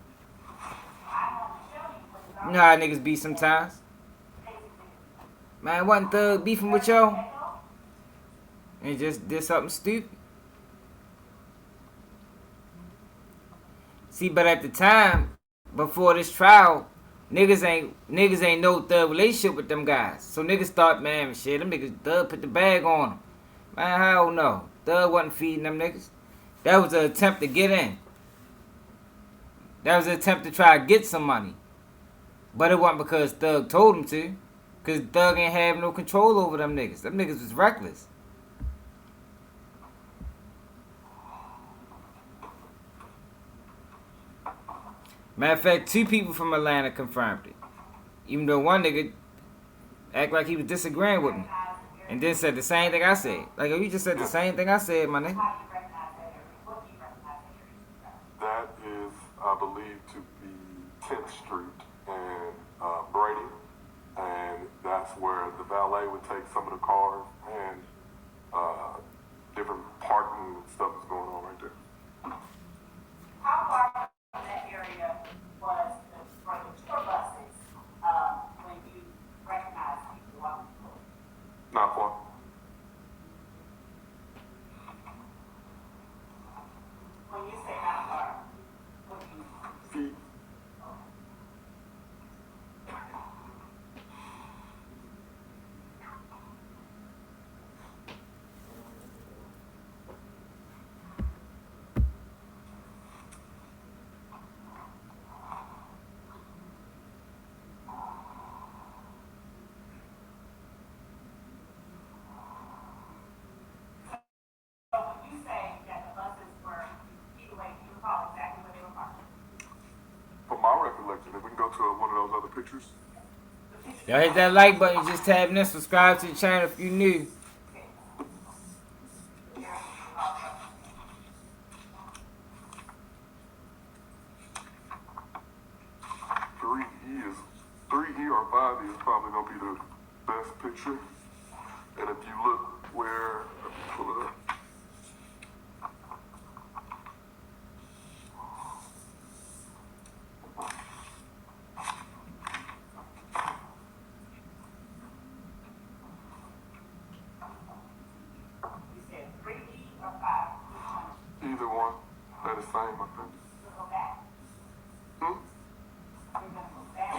You know how niggas be sometimes. Man, wasn't Thug beefing with y'all? And just did something stupid. See, but at the time, before this trial, Niggas ain't no thug relationship with them guys. So niggas thought, man, shit, them niggas Thug put the bag on them. Man, hell no. Thug wasn't feeding them niggas. That was an attempt to get in. That was an attempt to try to get some money. But it wasn't because Thug told him to. Because Thug ain't have no control over them niggas. Them niggas was reckless. Matter of fact, 2 people from Atlanta confirmed it. Even though one nigga act like he was disagreeing with me. And then said the same thing I said. Like, you just said the same thing I said, my nigga. How do you recognize that area? What do you recognize that area? That is, I believe, to be 10th Street and Brady. And that's where the valet would take some of the cars and different parking stuff is going on right there. How far from that area was for the tour buses when you recognized people walking through? Not far. When you say how far, what do you mean? Feet. So when you say that the buses were feet away, do you recall exactly where they were parked? From my recollection, if we can go to one of those other pictures. Y'all hit that like button, just tab in, subscribe to the channel if you new. Three E or 5E is probably gonna be the best picture. And if you look where, let me pull it up. You said 3E or 5? Either one, they're the same, I think. We'll go back. Hmm? We're gonna go back.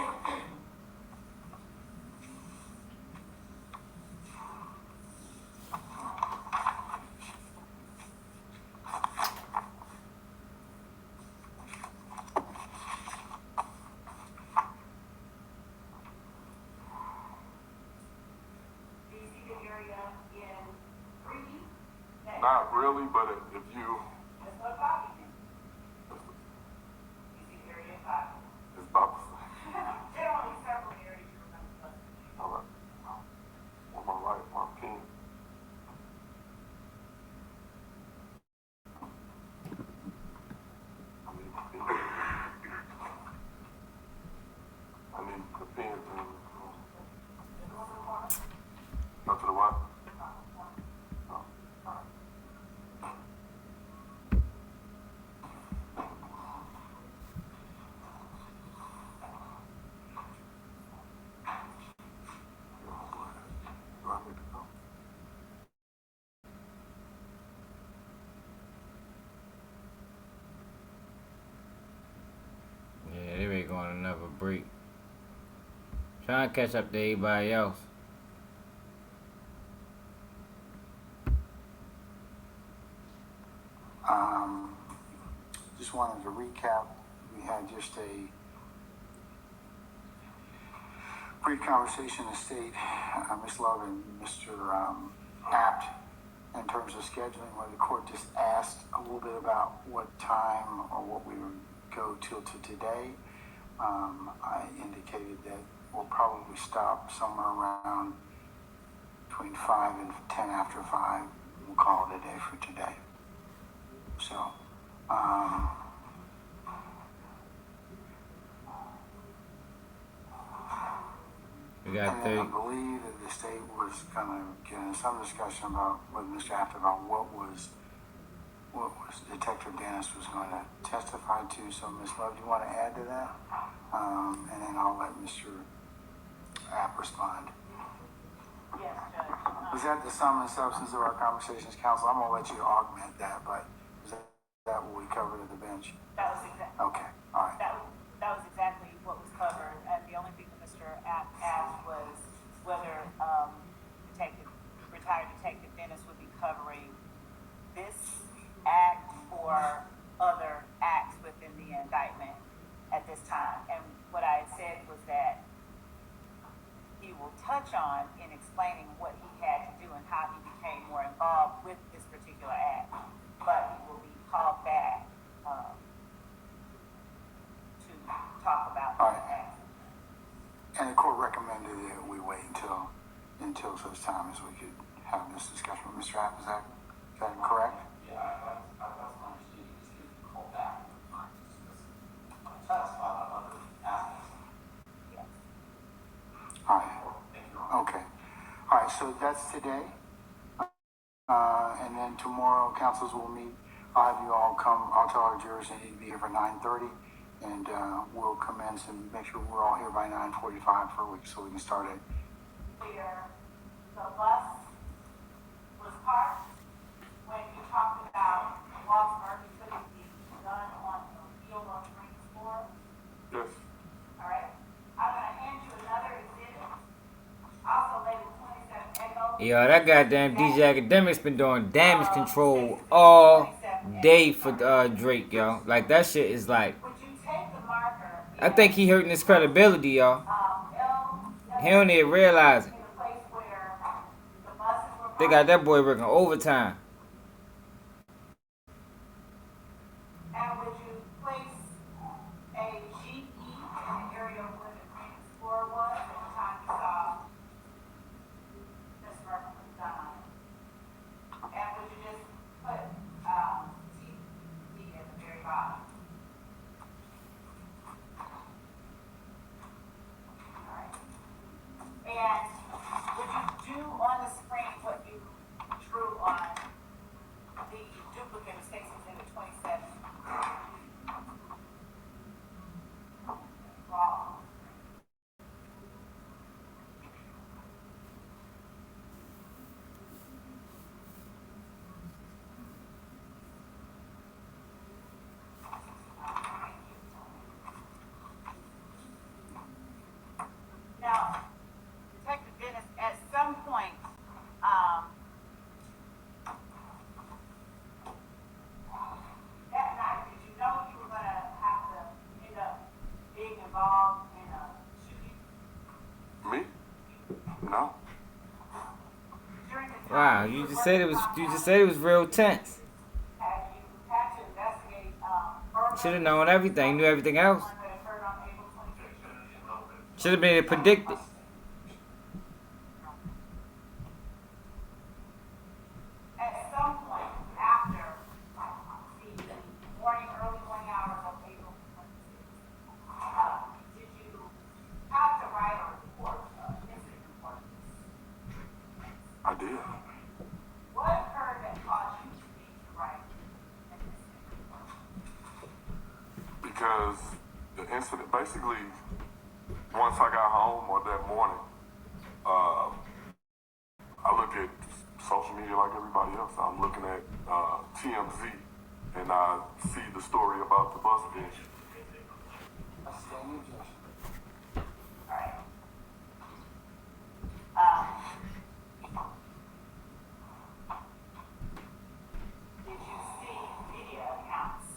Do you see the area in 3E? Not really, but if you, Let's go to 5E then. You see the area in 5E. it's about the same. There are only several areas you remember buses. All right. On my right, my pin. I need the pin to go to the right. Oh, all right. Do I need to go? Yeah, they ready going another break. Trying to catch up to everybody else. Just wanted to recap. We had just a brief conversation in the state, Ms. Love and Mr. Apt, in terms of scheduling, where the court just asked a little bit about what time or what we would go till to today. I indicated that we'll probably stop somewhere around between 5 and 10 after 5. We'll call it a day for today. So, We got and then I 30. believe that the state was going to get in some discussion about with Mr. Aft about what was Detective Dennis was going to testify to. So, Ms. Love, do you want to add to that? And then I'll let Mr. Apt respond. Yes, Judge. Was that the sum and substance of our conversations, counsel? I'm going to let you augment that, but is that what we covered at the bench? That was exactly. Okay, all right. That was exactly what was covered at Detective Dennis would be covering this act or other acts within the indictment at this time. And what I had said was that he will touch on in explaining what he had to do and how he became more involved with this particular act. But he will be called back to talk about All the right. act. And the court recommended that we wait until such time as we could have this discussion with Mr. App. Is that correct? Yeah, that's my understanding, is he would call back in time to satisfy other aspects. Yes. All right. Thank you, Your Honor. Okay. All right, so that's today. And then tomorrow, councils will meet. I'll have you all come. I'll tell our jurors they need to be here for 9:30, and we'll commence and make sure we're all here by 9:45 for a week, so we can start it. Where the bus was parked, when you talked about Walter Murphy putting the gun on the wheel on the ring floor. Yes. All right. I'm gonna hand you another exhibit, also labeled 27 Echo. Yo, that goddamn DJ Academics been doing damage control all day for Drake, yo. Like, that shit is like, Would you take the marker? I think he hurting his credibility, yo. He don't even realize it. In the place where the buses were They got that boy working overtime. And would you place a GE in the area where the Green Explorer was at the time you saw Ms. Murphy was done on it? And would you just put TD at the very bottom? Alright. And would you do on the screen what you drew on the duplicate of Stacy's Exhibit 27? Raw. Now, Detective Dennis, at some point, that night, did you know you were gonna have to end up being involved in a shooting? Me? No. During the time Wow, you just said it was real tense. Have you had to investigate, further Should have known everything, knew everything else. on what occurred on April 26th? Should have been predicted. At some point after the early morning hours of April 26th, did you have to write a report, incident report? I did. What occurred that caused you to need to write an incident report? Because the incident, basically, once I got home or that morning, I look at social media like everybody else. I'm looking at TMZ, and I see the story about the bus bench. That's the only objection. All right. Did you see media accounts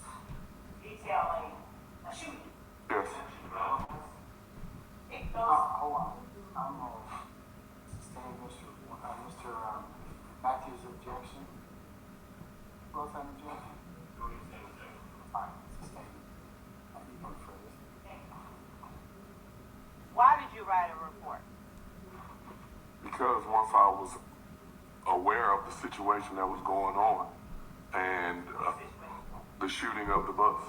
detailing a shooting? Yes. Take those. Hold on. I'm going to sustain Mr. Matthews' objection. Close that objection. Fine, sustain. I need no further. Why did you write a report? Because once I was aware of the situation that was going on and the shooting of the bus,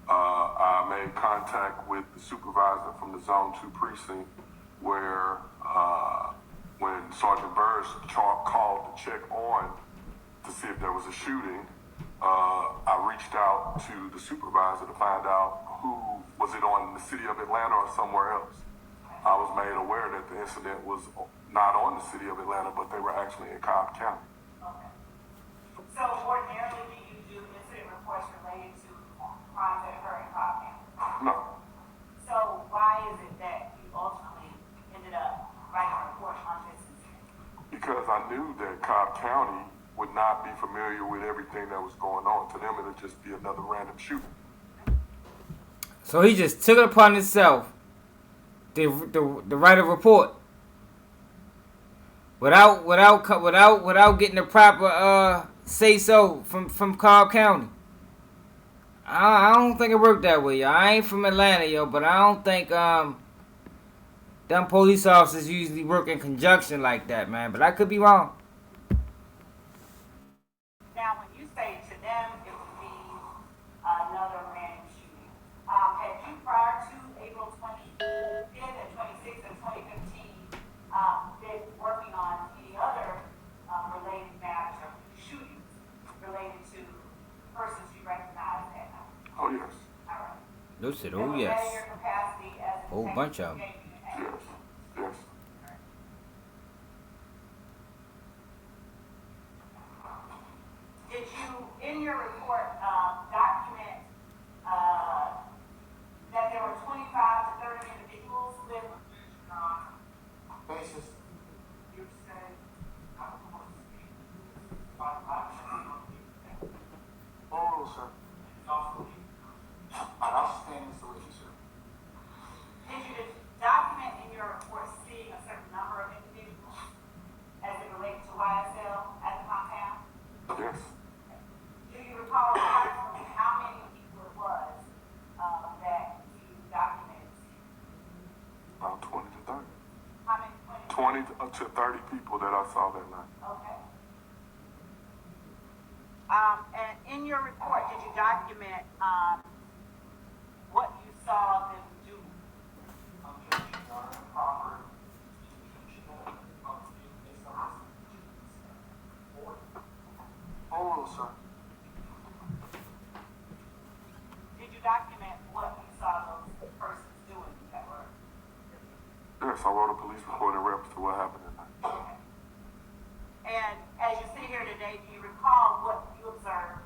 I made contact with the supervisor from the Zone 2 precinct where when Sergeant Burris called to check on to see if there was a shooting, I reached out to the supervisor to find out who was it on the city of Atlanta or somewhere else. I was made aware that the incident was not on the city of Atlanta, but they were actually in Cobb County. Okay. So ordinarily, do you do incident reports related to crimes that occur in Cobb County? No, So why is it that you ultimately ended up writing a report on this incident? because I knew that Cobb County would not be familiar with everything that was going on. To them, it would just be another random shooting. So he just took it upon himself the write a report without getting the proper say so from Cobb County. I don't think it worked that way, yo. I ain't from Atlanta, yo, but I don't think them police officers usually work in conjunction like that, man. But I could be wrong. Now, when you say to them, it would be another random shooting. Had you prior to April 25th and 26th and 2015 been working on any other related matters or shootings related to persons you recognize that night? Oh, yes. All right. They said, And oh, was that in yes. your capacity as a Whole bunch of 'em. Yes. Yes. Did you, in your report, document that there were 25 to 30 individuals with Basis. You say, Oral, sir. also, I'll stand as the witness, sir. Did you document in your report seeing a certain number of individuals as it relates to YSL at the compound? Yes. Do you recall approximately how many people it was that you documented? About 20 to 30. How many? 20? 20 to 30 people that I saw that night. Okay. And in your report, did you document what you saw them do? Oral, sir. Did you document what you saw those persons doing that were? Yes, I wrote a police report in reference to what happened that night. Okay. And as you sit here today, do you recall what you observed?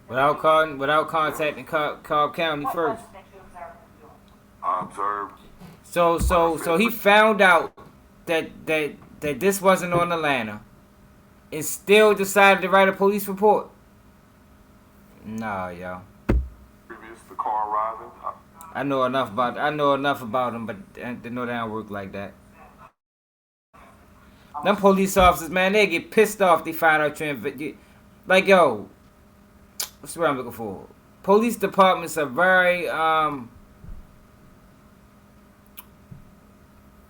Without contacting Cobb County What first. was it that you observed them doing? I observed. So he found out that this wasn't on Atlanta, and still decided to write a police report. Nah, yo. Previous to car arriving, I know enough about them, but they know they don't work like that. Them police officers, man, they get pissed off. They find out you like, yo. What's the word I'm looking for? Police departments are very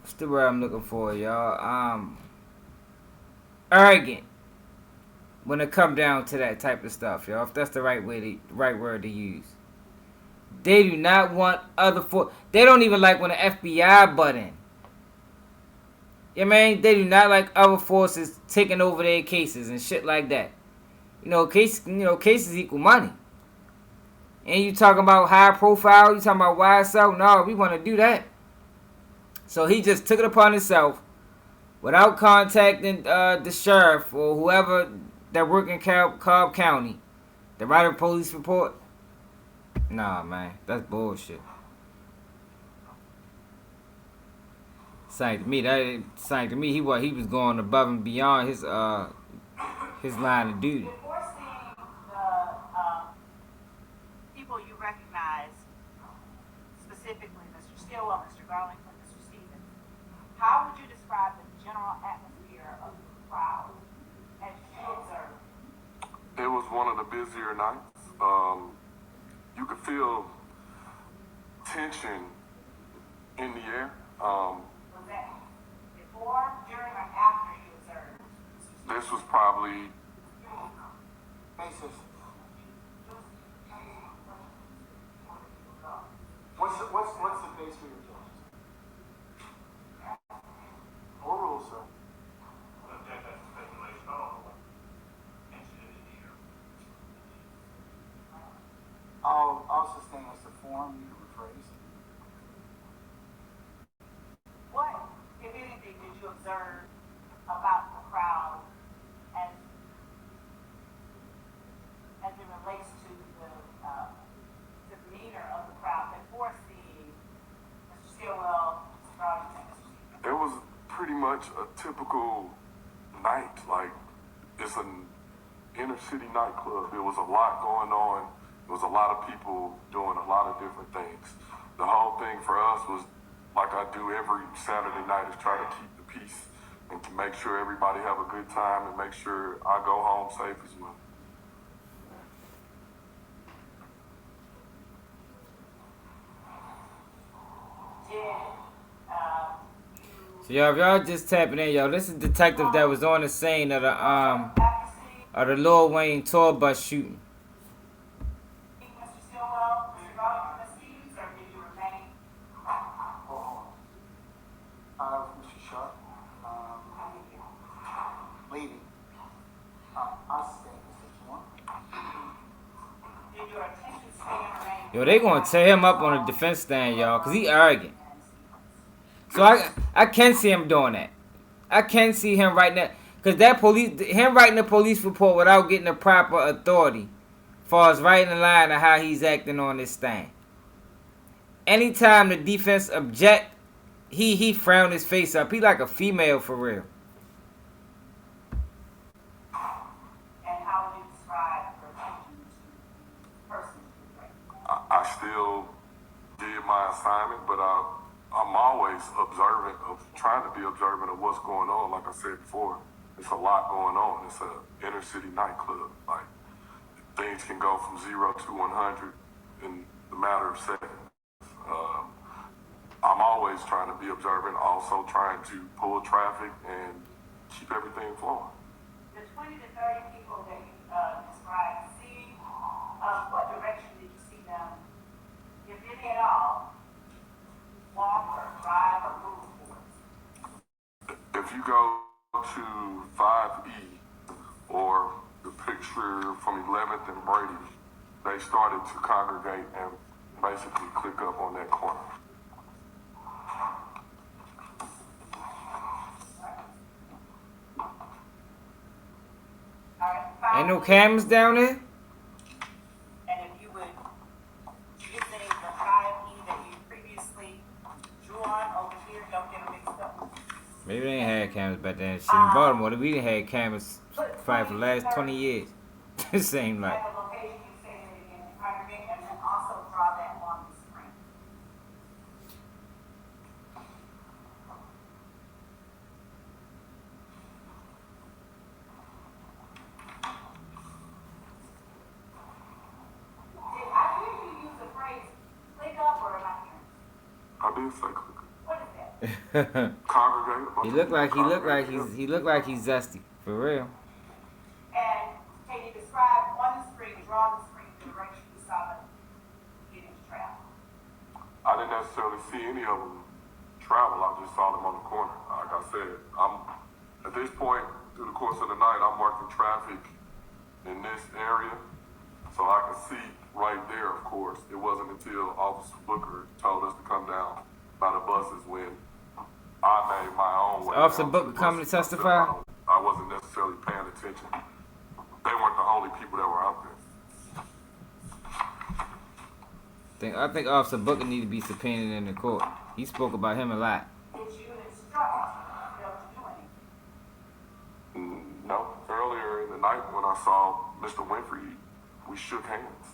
what's the word I'm looking for, y'all? Arrogant when it come down to that type of stuff, y'all. If that's the right word to use. They do not want they don't even like when the FBI butt in. You know what I mean? They do not like other forces taking over their cases and shit like that. Cases equal money. And you talking about high profile, you talking about YSL? No, we want to do that. So he just took it upon himself without contacting the sheriff or whoever that work in Cobb County to write a police report. Nah, man, that's bullshit. Saying to me, he was going above and beyond his line of duty. Before seeing the people you recognize, specifically Mr. Stillwell, Mr. Garlington, Mr. Stevens, how would you describe the general atmosphere of the crowd as you observed? it was one of the busier nights. You could feel tension in the air. Was that before, during, or after you observed? This was probably Basis. What's the base for your charges? Oral, sir. I'll sustain as the form you rephrase. What, if anything, did you observe about the crowd as it relates to the demeanor of the crowd before seeing Mr. Stillwell, Mr. Garlington, Mr. Stevens? it was pretty much a typical night. Like, it's an inner city nightclub. There was a lot going on. There was a lot of people doing a lot of different things. The whole thing for us was, like I do every Saturday night, is try to keep the peace and to make sure everybody have a good time and make sure I go home safe as well. So y'all, if y'all just tapping in, yo, this is the detective that was on the scene of the Lil Wayne tour bus shooting. Mr. Stillwell, Mr. Rogers, Ms. Stevens, or did you remain? Hold on. Mr. Sharp, lady, I'll stay, Mr. Swan. Did your attention stay and remain? Yo, they gonna tear him up on the defense stand, y'all, cause he arrogant. So I can see him doing that. I can see him writing that, cause him writing the police report without getting the proper authority, as far as writing the line of how he's acting on this stand. Anytime the defense object, he frowned his face up. He like a female for real. And how would you describe your attention to persons who break? I still did my assignment, but I'm always observant of trying to be observant of what's going on. Like I said before, it's a lot going on. It's a inner city nightclub. Like, things can go from 0 to 100 in the matter of seconds. I'm always trying to be observant, also trying to pull traffic and keep everything flowing. The 20 to 30 people that you described seeing, what direction did you see them, if any at all, walk or drive or move towards? If you go to 5E or the picture from 11th and Brady, they started to congregate and basically click up on that corner. Ain't no cameras down there? And if you would using the 5E that you previously drew on over here, don't get them mixed up. Maybe they ain't had cameras back then. Shit, in Baltimore, we didn't have cameras probably for the last 20 years. It seemed like. At the location you say that again, congregate, and then also draw that on the screen. Did I hear you use the phrase click up or am I hearing? I did say click up. What is that? Congregate. he look like he's zesty for real. And can you describe on the screen, draw the screen, the direction you saw them getting to travel? I didn't necessarily see any of them travel. I just saw them on the corner. Like I said, at this point through the course of the night, I'm working traffic in this area, so I can see right there. Of course, it wasn't until Officer Booker told us to come down by the buses when I made my own way. Officer down Booker the coming to buses. testify? I wasn't necessarily paying attention. They weren't the only people that were out there. I think Officer Booker need to be subpoenaed in the court. He spoke about him a lot. Did you instruct them to do anything? No. Earlier in the night when I saw Mr. Winfrey, we shook hands.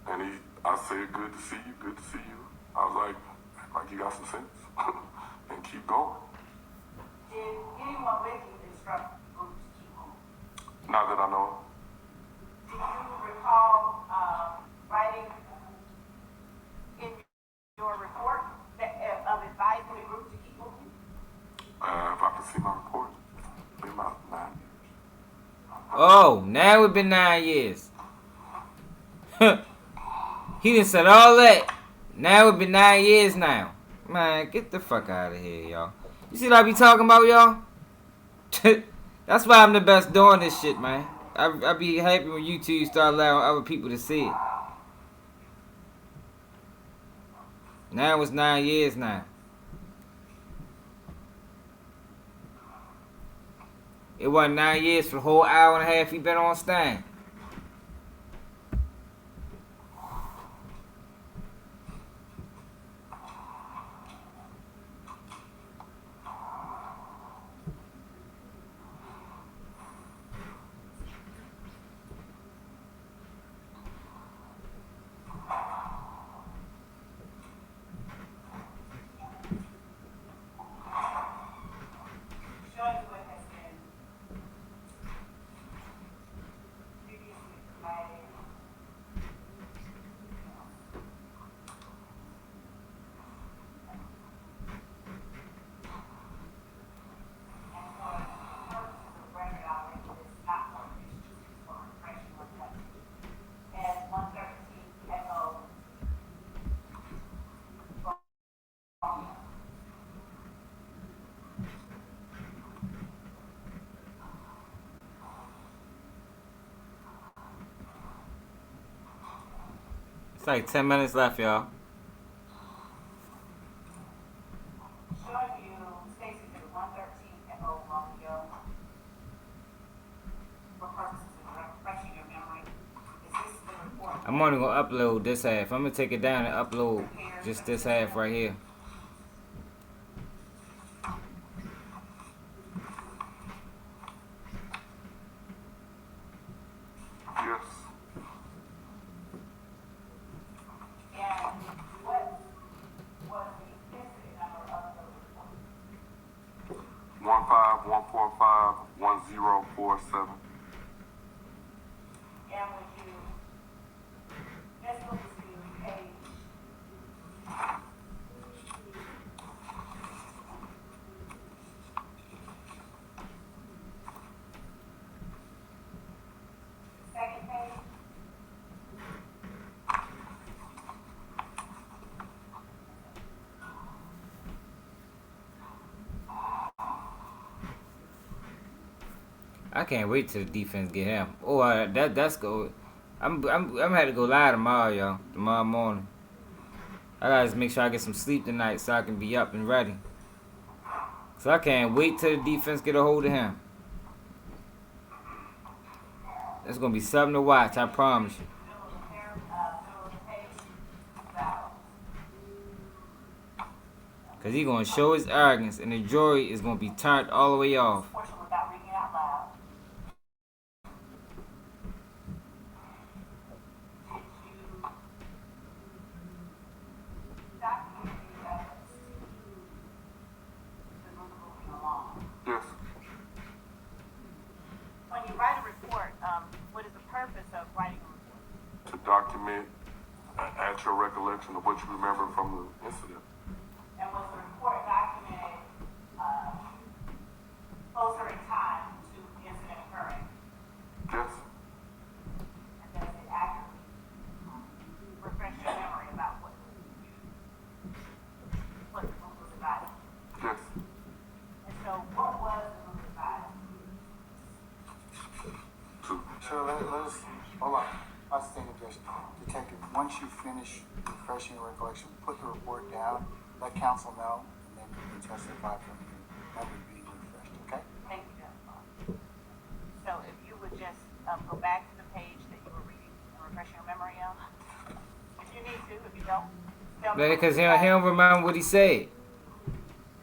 And I said, good to see you, good to see you. I was like you got some sense. And keep going. Did anyone with you instruct the group to keep moving? Not that I know of. Do you recall writing in your report of advising the group to keep moving? If I can see my report, it's been about 9 years. Oh, now it's been 9 years. He done said all that. Now it's been 9 years now. Man, get the fuck out of here, y'all. You see what I be talking about, y'all? That's why I'm the best doing this shit, man. I be happy when you two start allowing other people to see it. Now it's 9 years now. It wasn't 9 years for the whole hour and a half he been on stand. It's like 10 minutes left, y'all. Showing you, Stacy did 113 at Old Romeo. For purposes of refreshing your memory, is this the report? I'm only gonna upload this half. I'm gonna take it down and upload just this half right here. Yes. And what was the incident number of the report? 151451047. And would you just move to page second page? I can't wait till the defense get him. Oh, that's go. I'm had to go live tomorrow, y'all. Tomorrow morning. I gotta just make sure I get some sleep tonight so I can be up and ready. So I can't wait till the defense get a hold of him. It's gonna be something to watch. I promise you. Cause he gonna show his arrogance, and the jury is gonna be turned all the way off. Portion without reading it out loud. Did you document the evidence to move moving along? Yes. When you write a report, what is the purpose of writing a report? To document, add your recollection of what you remember from the incident. And was the report documented closer in time to the incident occurring? Yes. And does it accurately refresh your memory about what the group was about? Yes. And so what was the group about? So let us, hold on. I was thinking this, Detective, once you finish refreshing your recollection, put the report down, let counsel know, and then you can testify from your memory being refreshed, okay? Thank you, Jennifer. So if you would just go back to the page that you were reading and refresh your memory on. If you need to, if you don't. tell me Because he what don't remember what he said.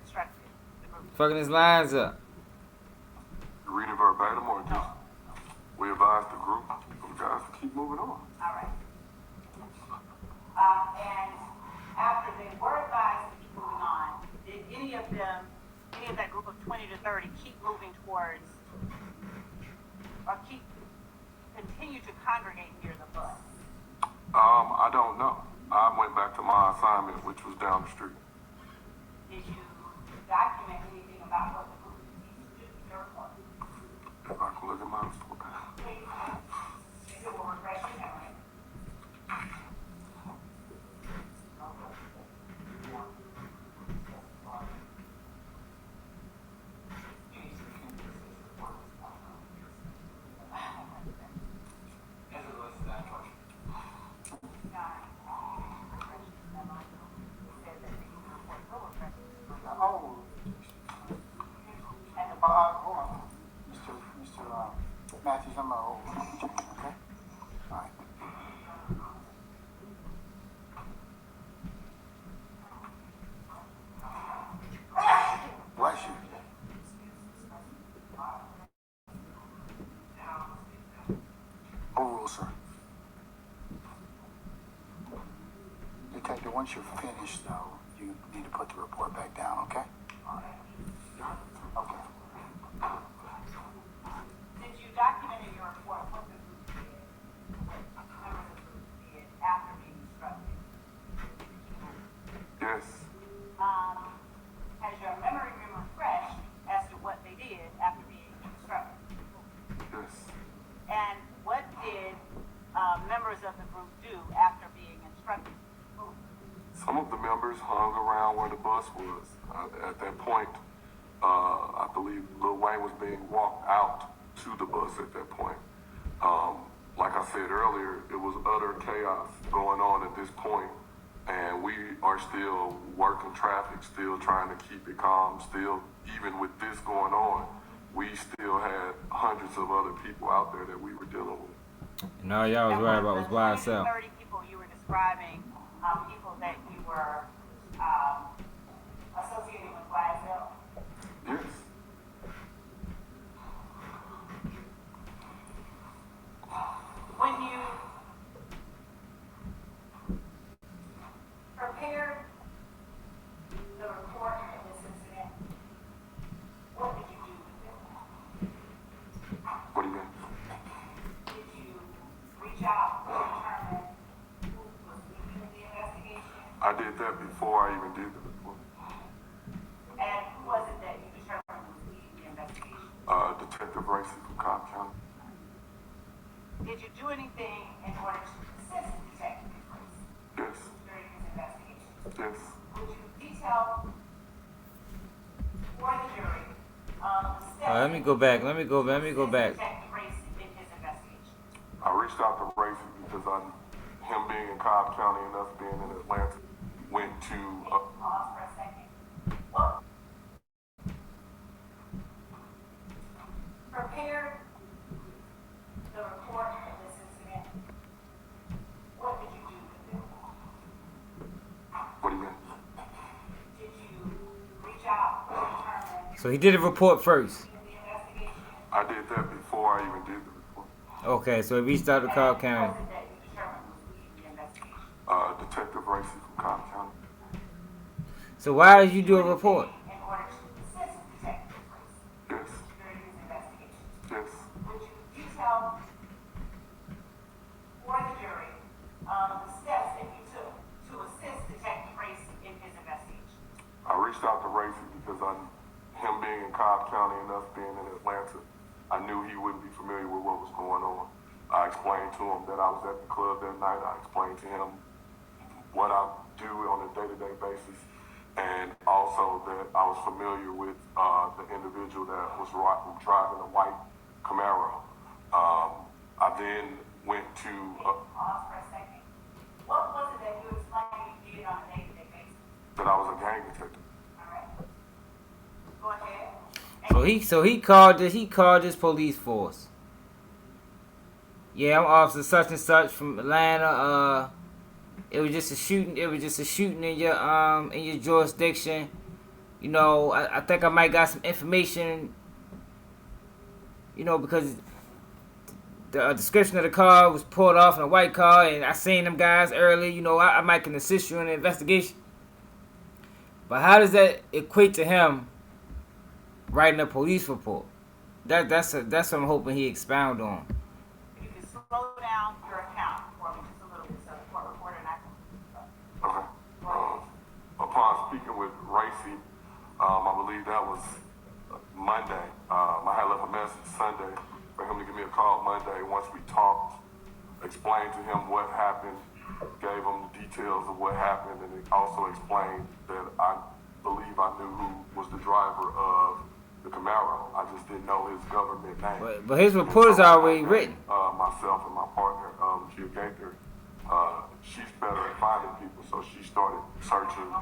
instructed the group. Fucking his lines up. You read it verbatim or just we advise the group, you guys to keep moving on. All right. And after they were advised to keep moving on, did any of that group of 20 to 30 keep moving towards, or continue to congregate near the bus? I don't know. I went back to my assignment, which was down the street. Did you document anything about what the group needs to do in your report? If I can look at my report. Please, if it will refresh your memory. As it relates to that question. Oh. Hold on. Mr. Matthews, I'm gonna hold you, okay? All right. Bless you. Overrule, sir. Detective, once you're finished, though, you need to put the report back down, okay? Okay. Did you document in your report what the group did, what members of the group did after being instructed? Yes. Has your memory been refreshed as to what they did after being instructed? Yes. And what did members of the group do after being instructed? Some of the members hung around where the bus was. At that point, I believe Lil Wayne was being walked out to the bus at that point. like I said earlier, it was utter chaos going on at this point, and we are still working traffic, still trying to keep it calm, still, even with this going on, we still had hundreds of other people out there that we were dealing with. And all y'all was worried about was by The 20 to itself. 30 people you were describing, people that you were associated with YSL. Yes. When you prepared the report of this incident, what did you do with it? What do you mean? Did you reach out to determine who was leading the investigation? I did that before I even did the report. And who was it that you determined was leading the investigation? Detective Racy from Cobb County. Did you do anything in order to assist Detective Racy Yes. during his investigation? Yes. Would you detail for the jury the steps? Let me go back. Let me go back. Detective Racy in his investigation. I reached out to Racy because him being in Cobb County and us being in Atlanta, went to. Pause for a second. What prepared the report of this incident? What did you do with it? What do you mean? Did you reach out to determine So he did a report first. the investigation? I did that before I even did the report. Okay, so he reached out to Cobb And who County. was it that you determined was leading the investigation? Detective Racy from Cobb County. So why did you do a report? In order to assist Detective Racy Yes. during his investigation. Yes. Would you detail for the jury the steps that you took to assist Detective Racy in his investigation? I reached out to Racy because him being in Cobb County and us being in Atlanta, I knew he wouldn't be familiar with what was going on. I explained to him that I was at the club that night. I explained to him what I do on a day-to-day basis, and also that I was familiar with the individual that was driving a white Camaro. I then went to. Pause for a second. What was it that you explained you did on a day-to-day basis? That I was a gang detective. All right. Go ahead. So he called this police force. Yeah, I'm Officer such and such from Atlanta. It was just a shooting. It was just a shooting in your jurisdiction. You know, I think I might got some information. You know, because the description of the car was pulled off in a white car, and I seen them guys early. You know, I might can assist you in the investigation. But how does that equate to him writing a police report? That's what I'm hoping he expound on. If you could slow down your account for me just a little bit so the court reporter and I can. Okay. Upon speaking with Racy, I believe that was Monday. I had left a message Sunday for him to give me a call Monday. Once we talked, explained to him what happened, gave him the details of what happened, and it also explained that I believe I knew who was the driver of the Camaro. I just didn't know his government name. But his report is already written. Myself and my partner, Gia Gaither, she's better at finding people, so she started searching.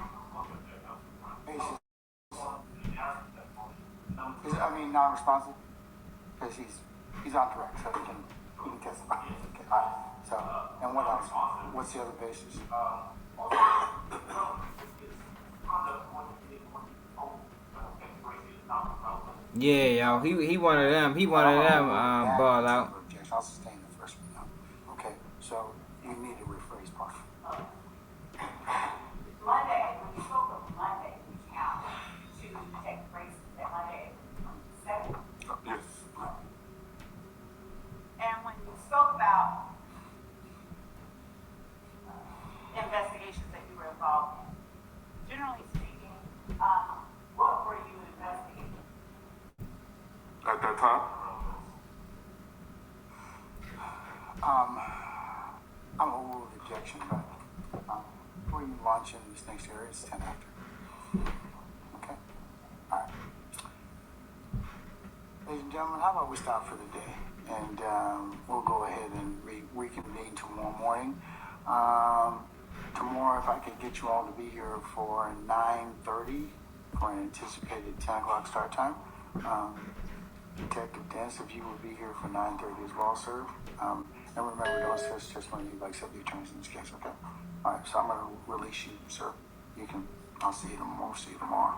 Non-responsive? Because he's on direct, so he can testify. Okay, all right. So, and what else? What's the other basis? Yeah, yo, he one of them. He one of them. Ball out. I'll sustain the first one now. Okay, so you need to rephrase part. Monday, when you spoke of Monday, reaching out to Detective Racy, that Monday, 7th. Yes. And when you spoke about investigations that you were involved in, generally speaking, what were you investigating? At that time? I'm a little objection, but before you launch into this next area, it's 10 after. Okay? All right. Ladies and gentlemen, how about we stop for the day? And we'll go ahead and tomorrow morning. Tomorrow, if I could get you all to be here for 9:30 for an anticipated 10 o'clock start time. Detective Dennis, if you will be here for 9:30 as well, sir. And remember, don't assess testimony you accept the attorneys in this case, okay? All right, so I'm going to release you, sir. I'll see you tomorrow. See you tomorrow.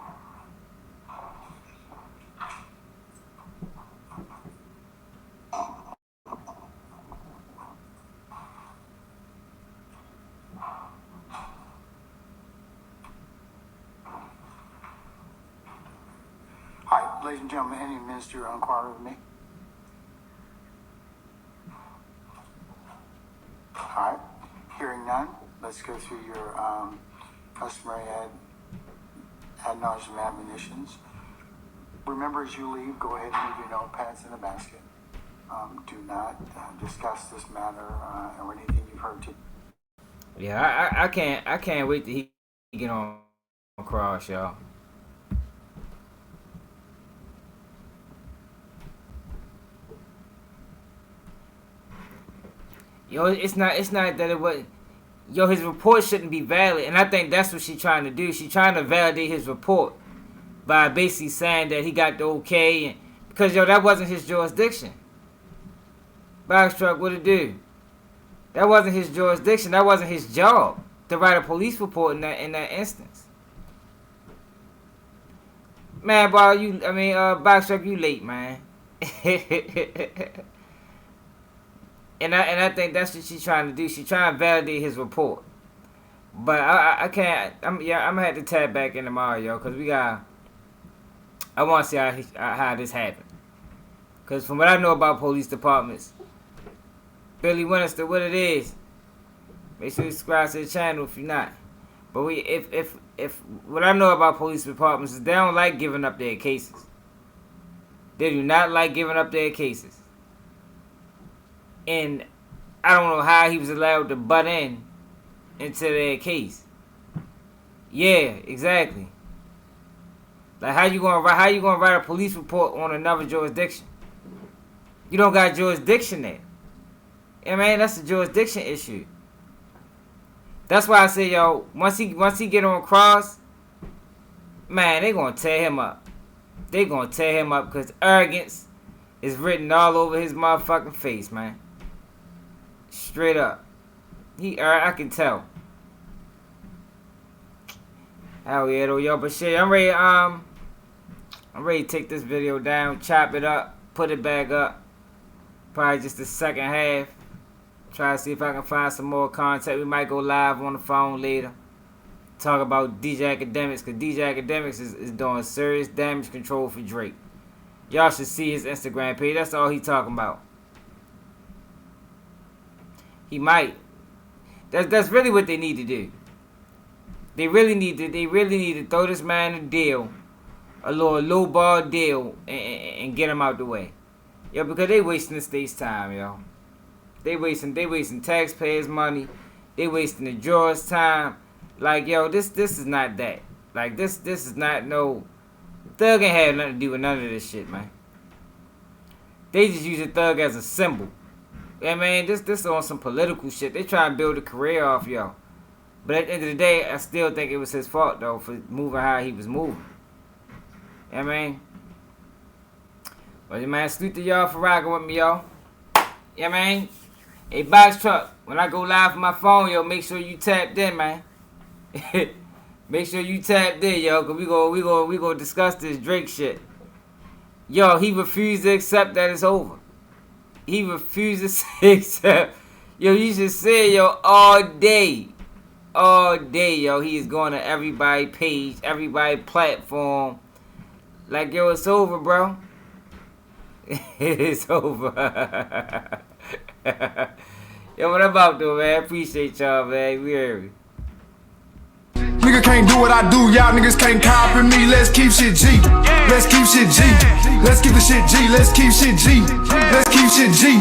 All right, ladies and gentlemen, any minister inquire with me? All right, hearing none, let's go through your customary ad nauseam admonitions. Remember, as you leave, go ahead and leave your notepads in the basket. Do not discuss this matter or anything you've heard today. Yeah, I can't wait till he get on cross, y'all. Yo, it's not that it was. Yo, his report shouldn't be valid, and I think that's what she's trying to do. She's trying to validate his report by basically saying that he got the okay, and because yo, that wasn't his jurisdiction. Boxtruck, what it do? That wasn't his jurisdiction. That wasn't his job to write a police report in that instance. Man, boy, Boxtruck, you late, man. And I think that's what she's trying to do. She's trying to validate his report. But I can't. I'm gonna have to tap back in tomorrow, yo, because I want to see how this happened. Because from what I know about police departments, Billy Winchester, what it is. Make sure you subscribe to the channel if you're not. But if what I know about police departments is they don't like giving up their cases. They do not like giving up their cases. And I don't know how he was allowed to butt into their case. Yeah, exactly. Like how you gonna write a police report on another jurisdiction? You don't got jurisdiction there. Yeah, man, that's a jurisdiction issue. That's why I say, yo, once he get on cross, man, they gonna tear him up. They gonna tear him up because arrogance is written all over his motherfucking face, man. Straight up. I can tell. Hell yeah, though, yo. But shit, I'm ready to take this video down, chop it up, put it back up. Probably just the second half. Try to see if I can find some more content. We might go live on the phone later. Talk about DJ Academics, because DJ Academics is doing serious damage control for Drake. Y'all should see his Instagram page. That's all he talking about. He might. That's really what they need to do. They really need to throw this man a deal, a little low ball deal, and get him out the way. Yo, because they wasting the state's time, yo. They wasting taxpayers' money. They wasting the jurors' time. Like, yo, this is not that. Like, this is not no. Thug ain't had nothing to do with none of this shit, man. They just use a thug as a symbol. Yeah, man, this on some political shit. They try and build a career off yo. But at the end of the day, I still think it was his fault, though, for moving how he was moving. Yeah, man. But, man, salute to y'all for rocking with me, yo. Yeah, man. Hey, Boxtruck, when I go live on my phone, yo, make sure you tapped in, man. Make sure you tapped in, yo, because we go discuss this Drake shit. Yo, he refused to accept that it's over. He refuses to accept. Yo, you should say, yo, all day, yo. He is going to everybody's page, everybody's platform. Like, yo, it's over, bro. It's over. Yo, what about though, man? Appreciate y'all, man. We heard it. Nigga can't do what I do, y'all niggas can't copy me. Let's keep shit G. Let's keep shit G. Let's keep the shit G. Let's keep shit G. Let's keep shit G.